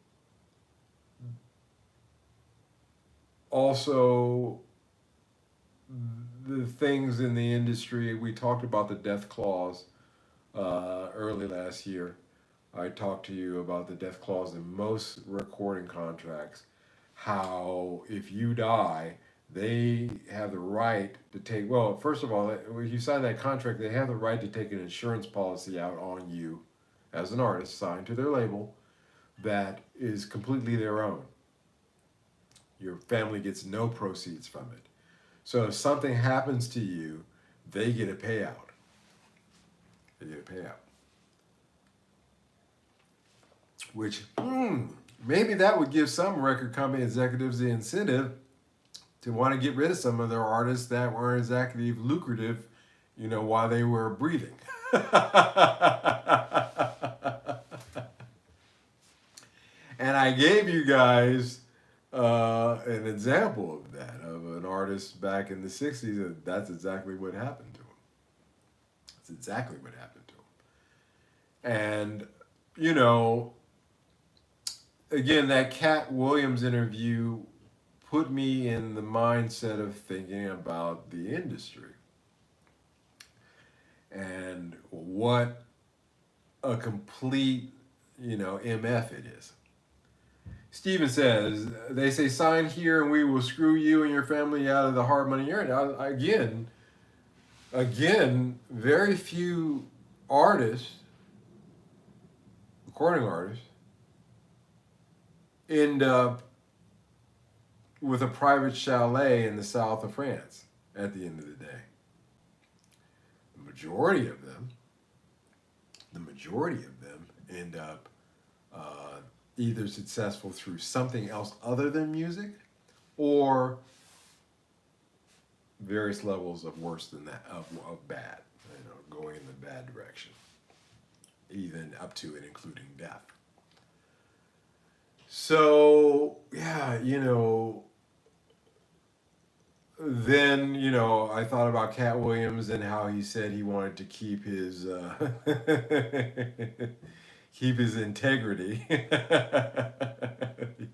also the things in the industry. We talked about the death clause early last year. I talked to you about the death clause in most recording contracts. How if you die, they have the right to take. Well, first of all, when you sign that contract, they have the right to take an insurance policy out on you as an artist, signed to their label, that is completely their own. Your family gets no proceeds from it. So if something happens to you, they get a payout. They get a payout. Which, maybe that would give some record company executives the incentive to want to get rid of some of their artists that weren't exactly lucrative, while they were breathing. And I gave you guys an example of that, of an artist back in the 60s. That's exactly what happened to him. That's exactly what happened to him. And, you know, again, that Cat Williams interview put me in the mindset of thinking about the industry and what a complete, MF it is. Steven says, they say sign here and we will screw you and your family out of the hard money you're in. Again, very few artists, recording artists, end up with a private chalet in the south of France at the end of the day. The majority of them end up either successful through something else other than music, or various levels of worse than that, of bad, going in the bad direction, even up to and including death. So yeah, then I thought about Cat Williams and how he said he wanted to keep his keep his integrity.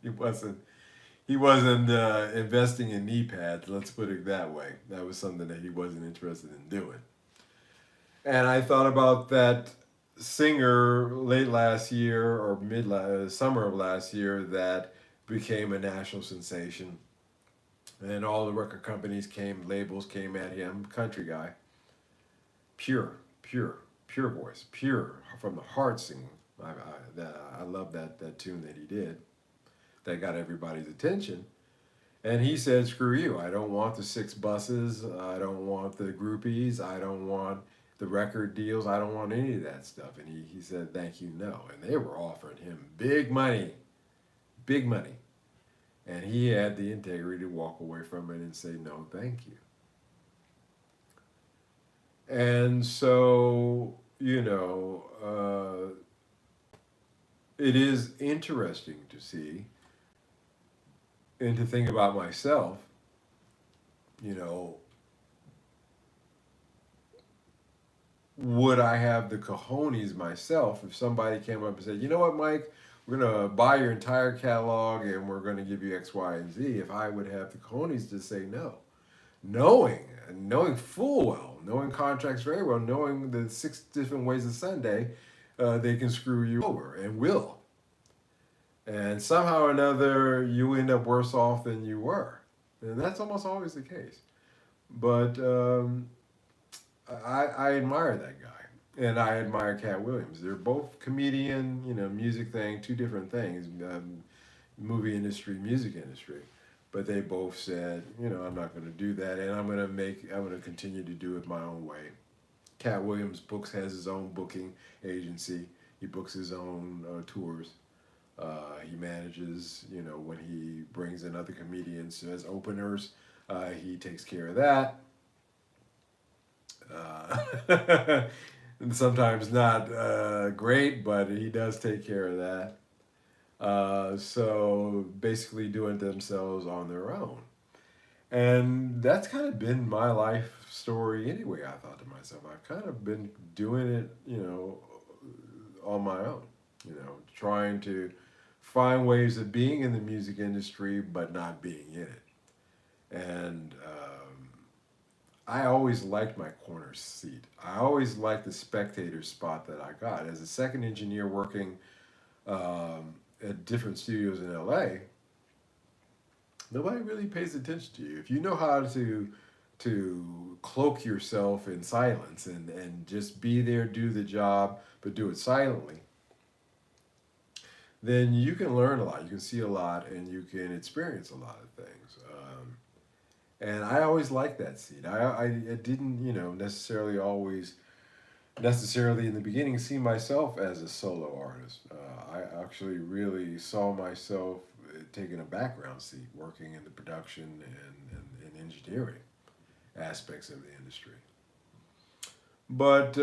he wasn't investing in knee pads. Let's put it that way. That was something that he wasn't interested in doing. And I thought about that singer late last year or summer of last year that became a national sensation. And all the record companies labels came at him, country guy. Pure voice, pure from the heart singing. I love that tune that he did. That got everybody's attention. And he said, screw you. I don't want the 6 buses. I don't want the groupies. I don't want the record deals. I don't want any of that stuff. And he said, thank you, no. And they were offering him big money. Big money. And he had the integrity to walk away from it and say, no, thank you. And so, it is interesting to see and to think about myself, would I have the cojones myself if somebody came up and said, you know what, Mike, we're gonna buy your entire catalog and we're gonna give you X, Y, and Z, if I would have the cojones to say no, knowing full well, knowing contracts very well, knowing the 6 different ways of Sunday, they can screw you over and will, and somehow or another you end up worse off than you were, and that's almost always the case. But I admire that guy, and I admire Cat Williams. They're both comedian, music thing, two different things, movie industry, music industry. But they both said, I'm not going to do that, and I'm going to continue to do it my own way. Cat Williams has his own booking agency. He books his own tours. He manages, when he brings in other comedians as openers, he takes care of that. And sometimes not great, but he does take care of that. So basically doing it themselves on their own. And that's kind of been my life story anyway, I thought to myself. I've kind of been doing it, on my own, trying to find ways of being in the music industry, but not being in it. And I always liked my corner seat. I always liked the spectator spot that I got. As a second engineer working at different studios in LA, nobody really pays attention to you. If you know how to cloak yourself in silence and just be there, do the job, but do it silently, then you can learn a lot, you can see a lot, and you can experience a lot of things. And I always liked that seat. I didn't, necessarily always, necessarily in the beginning, see myself as a solo artist. I actually really saw myself taking a background seat, working in the production and engineering aspects of the industry. But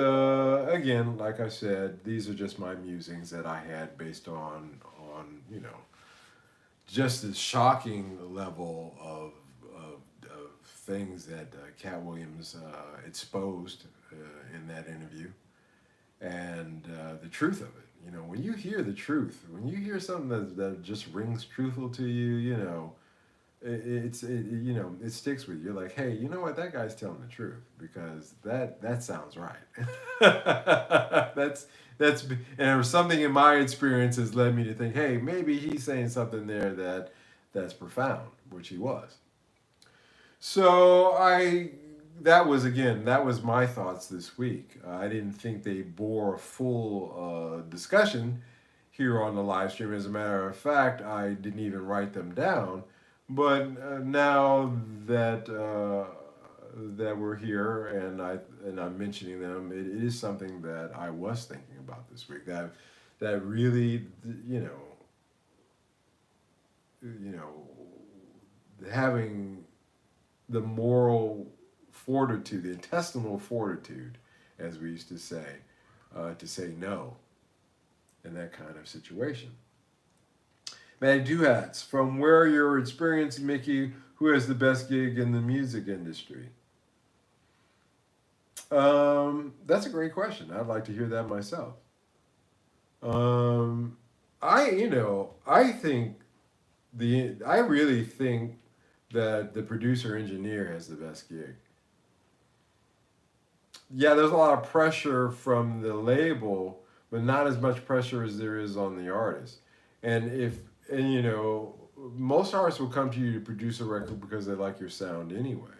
again, like I said, these are just my musings that I had based on just the shocking level of things that Cat Williams exposed in that interview, and the truth of it. When you hear the truth, when you hear something that just rings truthful to you, it sticks with you. You're like, hey, you know what? That guy's telling the truth because that sounds right. that's and something in my experience has led me to think, hey, maybe he's saying something there that's profound, which he was. So that was my thoughts this week. I didn't think they bore a full discussion here on the live stream. As a matter of fact, I didn't even write them down. But now that we're here and I'm mentioning them, it is something that I was thinking about this week. That really, having the moral fortitude, the intestinal fortitude, as we used to say no in that kind of situation. Manny Duhats, from where your experience, Mickey, who has the best gig in the music industry? That's a great question. I'd like to hear that myself. I really think that the producer engineer has the best gig. Yeah, there's a lot of pressure from the label, but not as much pressure as there is on the artist. And most artists will come to you to produce a record because they like your sound anyway.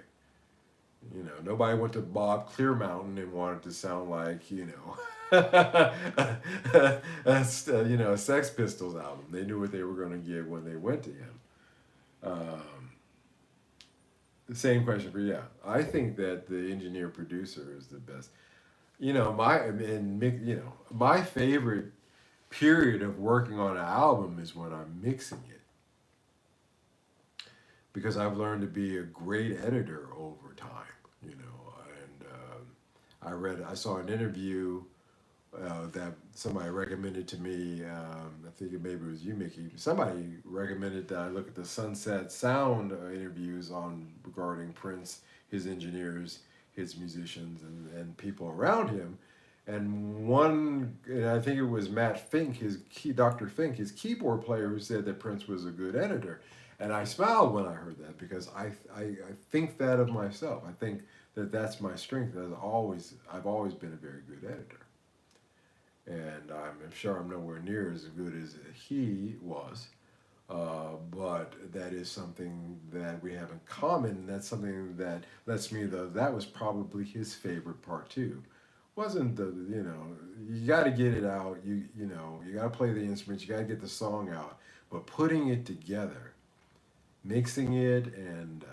Nobody went to Bob Clearmountain and wanted to sound like, a Sex Pistols album. They knew what they were going to get when they went to him. The same question for you. I think that the engineer producer is the best. My favorite period of working on an album is when I'm mixing it, because I've learned to be a great editor over time. And I saw an interview that somebody recommended to me. I think maybe it was you, Mickey. Somebody recommended that I look at the Sunset Sound interviews regarding Prince, his engineers, his musicians and people around him. And I think it was Matt Fink, Dr. Fink, his keyboard player, who said that Prince was a good editor. And I smiled when I heard that because I think that of myself. I think that that's my strength. I've always been a very good editor. And I'm sure I'm nowhere near as good as he was. But that is something that we have in common. And that's something that lets me know that was probably his favorite part too. Wasn't you got to get it out. You got to play the instruments. You got to get the song out. But putting it together, mixing it, and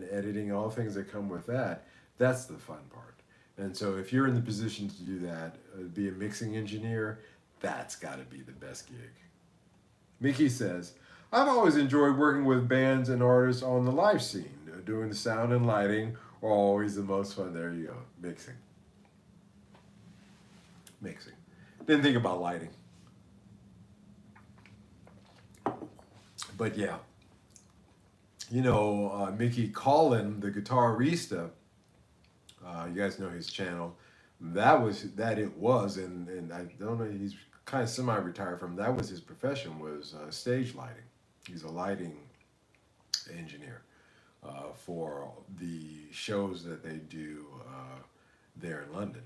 editing, all the things that come with that. That's the fun part. And so if you're in the position to do that, be a mixing engineer, that's got to be the best gig. Mickey says, I've always enjoyed working with bands and artists on the live scene. Doing the sound and lighting are always the most fun. There you go. Mixing. Mixing. Didn't think about lighting. But yeah. Mickey Collin, the guitarista, you guys know his channel. It was, and I don't know, he's kind of semi-retired from. That was his profession, was stage lighting. He's a lighting engineer for the shows that they do there in London.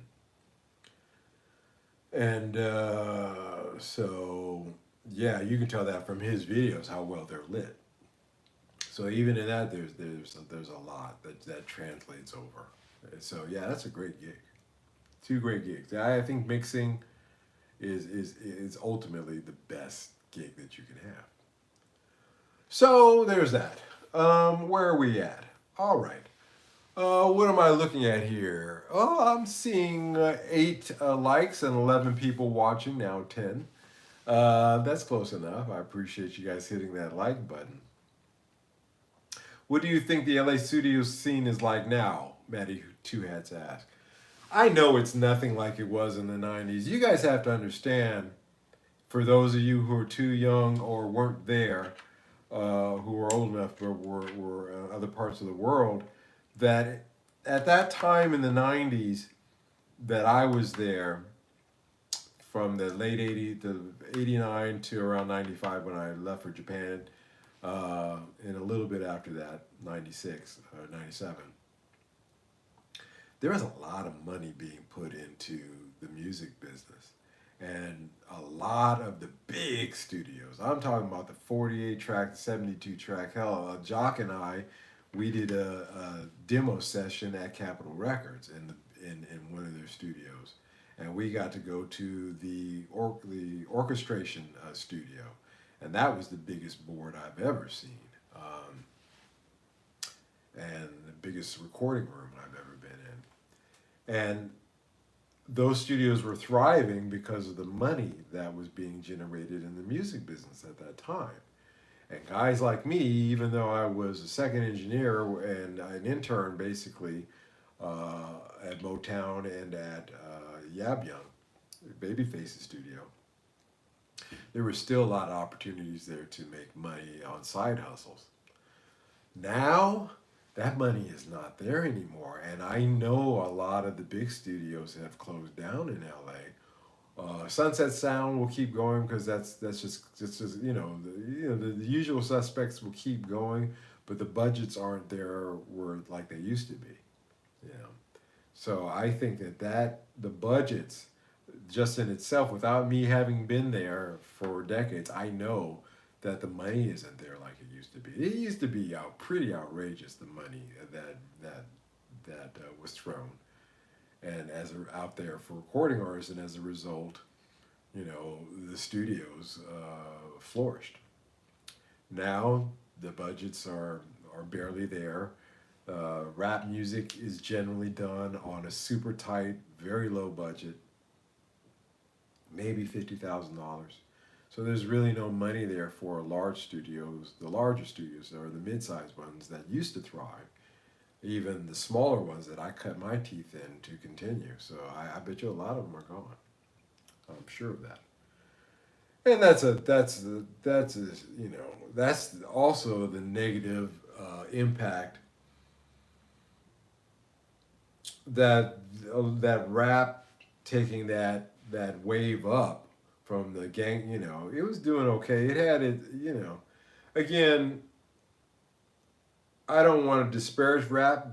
And so, yeah, you can tell that from his videos how well they're lit. So even in that, there's a lot that translates over. So yeah, that's a great gig. Two great gigs. I think mixing is ultimately the best gig that you can have. So there's that. Where are we at? All right. What am I looking at here? Oh, I'm seeing 8 likes and 11 people watching, now 10. That's close enough. I appreciate you guys hitting that like button. What do you think the LA studio scene is like now? Maddie Two Hats asked. I know it's nothing like it was in the 90s. You guys have to understand, for those of you who are too young or weren't there, who were old enough but were in other parts of the world, that at that time in the 90s that I was there, from the late 80s to 89 to around 95 when I left for Japan, and a little bit after that, 96 or 97. There was a lot of money being put into the music business. And a lot of the big studios, I'm talking about the 48 track, the 72 track, hell, Jock and I, we did a demo session at Capitol Records in one of their studios. And we got to go to the orchestration studio. And that was the biggest board I've ever seen. And the biggest recording room I've ever been in. And those studios were thriving because of the money that was being generated in the music business at that time. And guys like me, even though I was a second engineer and an intern basically at Motown and at Yab Young, Babyface's studio, there were still a lot of opportunities there to make money on side hustles. Now, that money is not there anymore. And I know a lot of the big studios have closed down in LA. Sunset Sound will keep going because that's just the usual suspects will keep going, but the budgets aren't there where like they used to be. So I think that the budgets just in itself, without me having been there for decades, I know that the money isn't there like it used to be. It used to be pretty outrageous, the money that was thrown and out there for recording artists, and as a result, the studios flourished. Now the budgets are barely there. Rap music is generally done on a super tight, very low budget, maybe $50,000. So there's really no money there for large studios, the larger studios or the mid-sized ones that used to thrive, even the smaller ones that I cut my teeth in to continue. So I bet you a lot of them are gone. I'm sure of that. And that's also the negative impact that that rap taking that wave up from the gang. You know, it was doing okay. It had it. You know, again, I don't want to disparage rap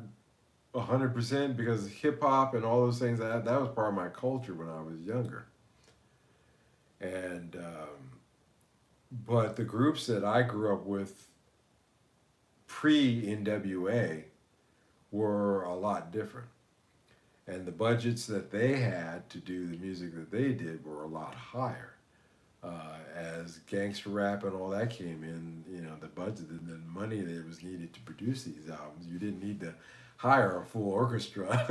100% because hip hop and all those things that was part of my culture when I was younger. And but the groups that I grew up with pre NWA were a lot different, and the budgets that they had to do the music that they did were a lot higher. As gangster rap and all that came in, you know, the budget and the money that was needed to produce these albums, you didn't need to hire a full orchestra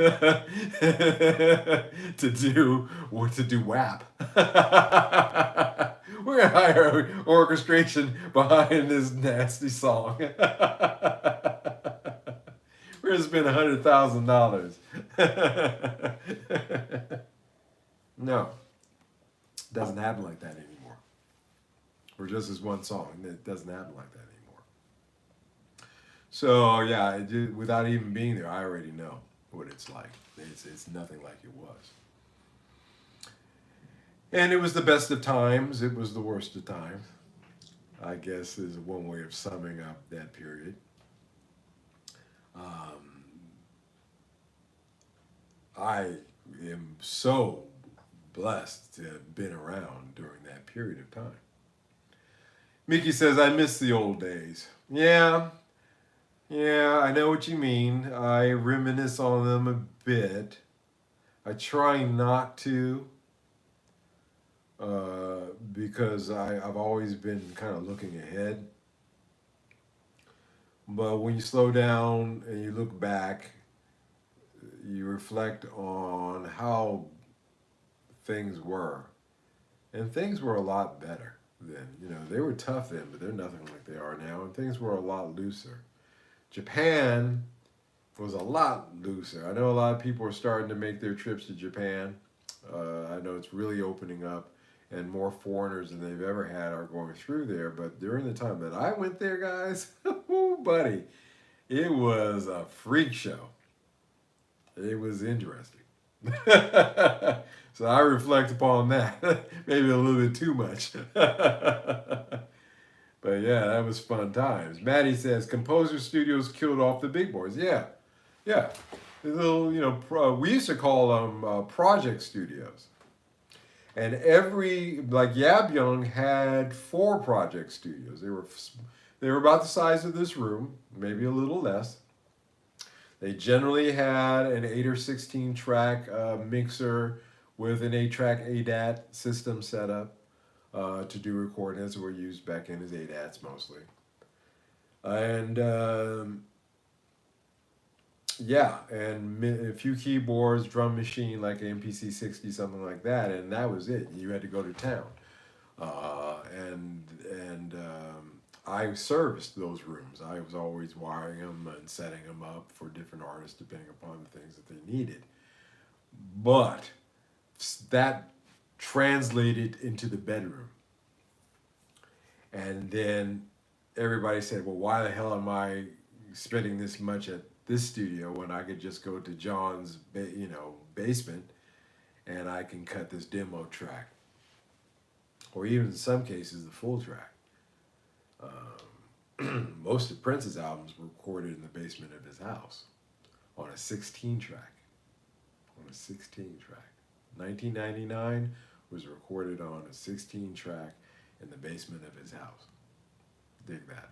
to do WAP. We're gonna hire orchestration behind this nasty song. We're gonna spend $100,000. No, it doesn't happen like that anymore. Or just as one song, it doesn't happen like that anymore. So yeah, without even being there, I already know what it's like. It's nothing like it was. And it was the best of times. It was the worst of times. I guess is one way of summing up that period. Um, I am so blessed to have been around during that period of time. Mickey says, I miss the old days. Yeah, yeah, I know what you mean. I reminisce on them a bit. I try not to because I've always been kind of looking ahead. But when you slow down and you look back, you reflect on how things were. And things were a lot better then. You know, they were tough then, but they're nothing like they are now. And things were a lot looser. Japan was a lot looser. I know a lot of people are starting to make their trips to Japan. I know it's really opening up, and more foreigners than they've ever had are going through there. But during the time that I went there, guys, buddy, it was a freak show. It was interesting. So I reflect upon that. Maybe a little bit too much. But yeah, that was fun times. Maddie says, Composer Studios killed off the big boys. Yeah, yeah. The little, you know, we used to call them project studios. And like Yab Young had 4 project studios. They were about the size of this room, maybe a little less. They generally had an 8 or 16 track mixer with an 8-track ADAT system set up to do recordings that were used back in as ADATs mostly. And yeah, and a few keyboards, drum machine like an MPC 60, something like that, and that was it. You had to go to town. And I serviced those rooms. I was always wiring them and setting them up for different artists depending upon the things that they needed. But that translated into the bedroom. And then everybody said, well, why the hell am I spending this much at this studio when I could just go to John's basement and I can cut this demo track, or even in some cases the full track. Most of Prince's albums were recorded in the basement of his house on a 16 track. 1999 was recorded on a 16 track in the basement of his house. Dig that.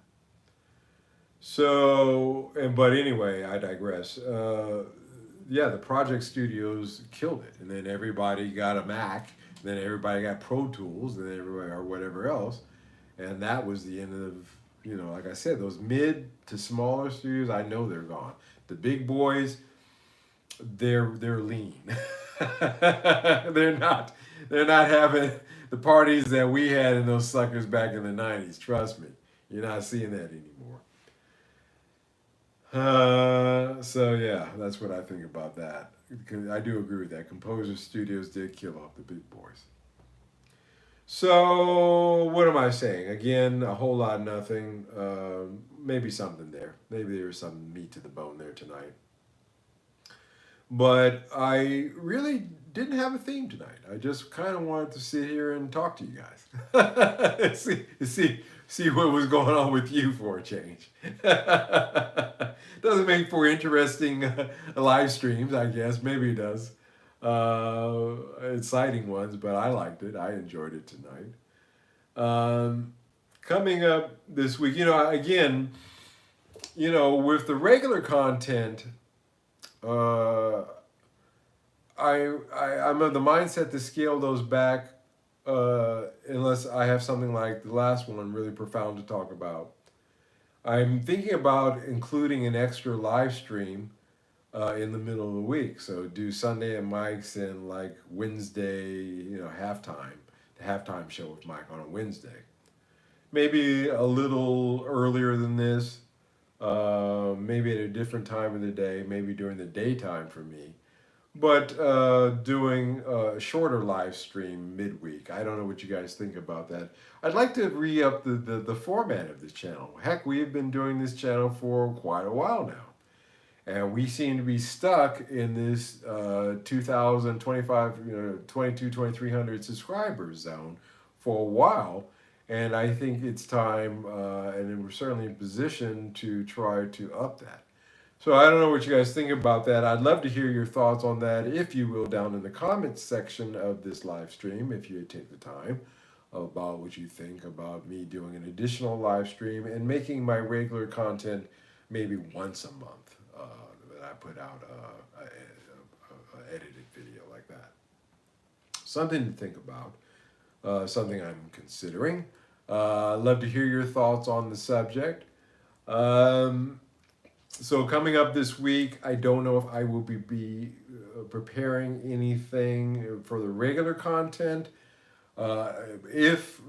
So, but anyway, I digress. Yeah, the project studios killed it, and then everybody got a Mac, then everybody got Pro Tools, then everybody or whatever else, and that was the end of, like I said, those mid to smaller studios. I know they're gone. The big boys, they're lean. they're not having the parties that we had in those suckers back in the 90s. Trust me, you're not seeing that anymore. So yeah, that's what I think about that. I do agree with that. Composer Studios did kill off the big boys. So, what am I saying? Again, a whole lot of nothing. Maybe something there. Maybe there's some meat to the bone there tonight. But I really didn't have a theme tonight. I just kind of wanted to sit here and talk to you guys. See what was going on with you for a change. Doesn't make for interesting live streams, I guess. Maybe it does. Exciting ones, but I liked it. I enjoyed it tonight. Coming up this week, again, with the regular content, uh, I'm of the mindset to scale those back unless I have something like the last one really profound to talk about. I'm thinking about including an extra live stream in the middle of the week. So do Sunday at Mike's and like Wednesday, halftime, the halftime show with Mike on a Wednesday. Maybe a little earlier than this, maybe at a different time of the day, maybe during the daytime for me. But doing a shorter live stream midweek. I don't know what you guys think about that. I'd like to re up the format of this channel. Heck, we have been doing this channel for quite a while now. And we seem to be stuck in this 2025, 22, 2300 subscribers zone for a while. And I think it's time, and we're certainly in position to try to up that. So I don't know what you guys think about that. I'd love to hear your thoughts on that, if you will, down in the comments section of this live stream, if you take the time, about what you think about me doing an additional live stream and making my regular content maybe once a month that I put out a edited video like that. Something to think about, something I'm considering. Love to hear your thoughts on the subject. So coming up this week, I don't know if I will be preparing anything for the regular content. If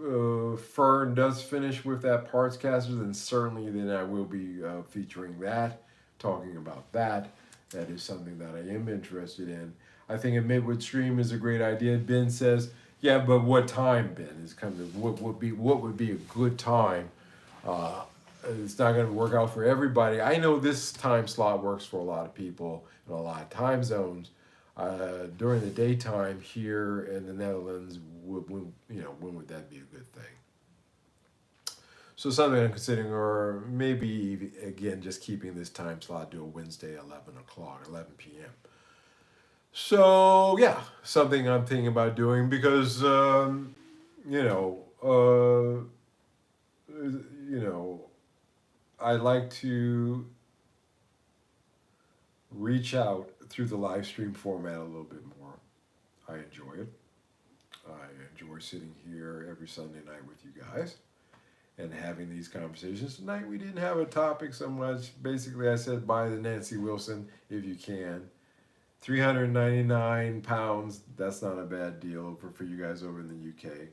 Fern does finish with that parts caster, then certainly then I will be featuring that, talking about that. That is something that I am interested in. I think a midweek stream is a great idea. Ben says, "Yeah, but what time, Ben? Is kind of what would be a good time." It's not going to work out for everybody. I know this time slot works for a lot of people in a lot of time zones. During the daytime here in the Netherlands, when would that be a good thing? So something I'm considering, or maybe again just keeping this time slot to a Wednesday 11 o'clock, 11 p.m. So yeah, something I'm thinking about doing because you know, uh, you know, I like to reach out through the live stream format a little bit more. I enjoy it. I enjoy sitting here every Sunday night with you guys and having these conversations. Tonight we didn't have a topic so much. Basically, I said buy the Nancy Wilson if you can. 399 pounds, that's not a bad deal for you guys over in the UK.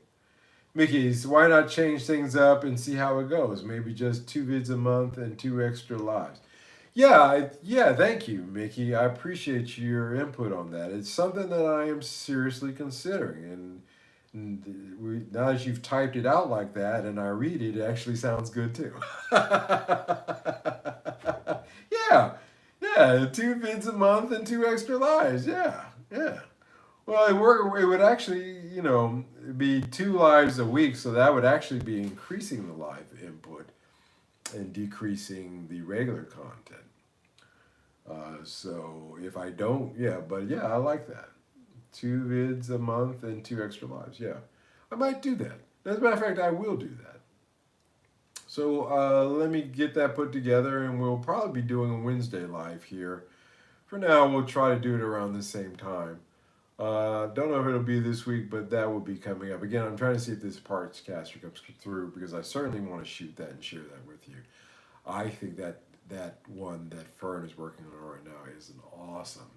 Mickey's, why not change things up and see how it goes? Maybe just 2 vids a month and 2 extra lives. Yeah, thank you, Mickey. I appreciate your input on that. It's something that I am seriously considering. And now that you've typed it out like that and I read it, it actually sounds good too. Yeah, yeah, 2 vids a month and 2 extra lives. Yeah. Well, it would actually, be 2 lives a week, so that would actually be increasing the live input and decreasing the regular content. So if I don't, I like that. 2 vids a month and 2 extra lives. Yeah, I might do that. As a matter of fact, I will do that. So let me get that put together, and we'll probably be doing a Wednesday live here. For now, we'll try to do it around the same time. Don't know if it'll be this week, but that will be coming up. Again, I'm trying to see if this parts caster comes through because I certainly want to shoot that and share that with you. I think that one that Fern is working on right now is an awesome.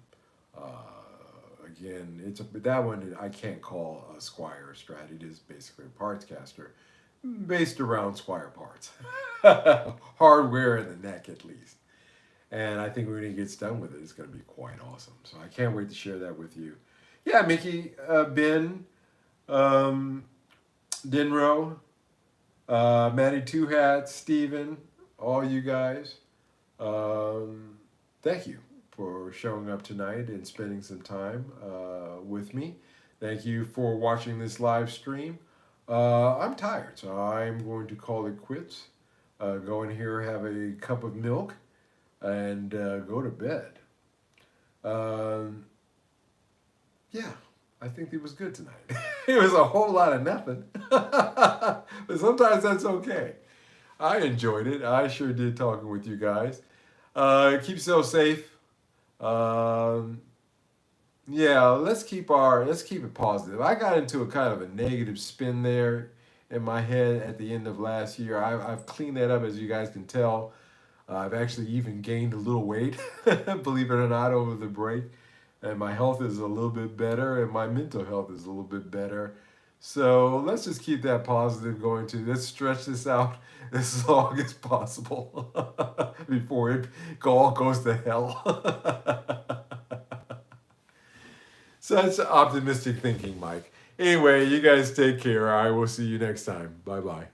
Again, that one I can't call a Squire Strat. It is basically a parts caster based around Squire parts, hardware in the neck at least. And I think when it gets done with it, it's going to be quite awesome. So I can't wait to share that with you. Yeah, Mickey, Ben, Dinro, Matty Two Hats, Steven, all you guys. Um, Thank you for showing up tonight and spending some time with me. Thank you for watching this live stream. I'm tired, so I'm going to call it quits. Go in here, have a cup of milk, and go to bed. Um, yeah, I think it was good tonight. It was a whole lot of nothing, but sometimes that's okay. I enjoyed it. I sure did talking with you guys. Keep yourself safe. Um, yeah, let's keep it positive. I got into a kind of a negative spin there in my head at the end of last year. I've cleaned that up, as you guys can tell. I've actually even gained a little weight, believe it or not, over the break. And my health is a little bit better, and my mental health is a little bit better. So let's just keep that positive going too. Let's stretch this out as long as possible before it all goes to hell. Such optimistic thinking, Mike. Anyway, you guys take care. I will see you next time. Bye bye.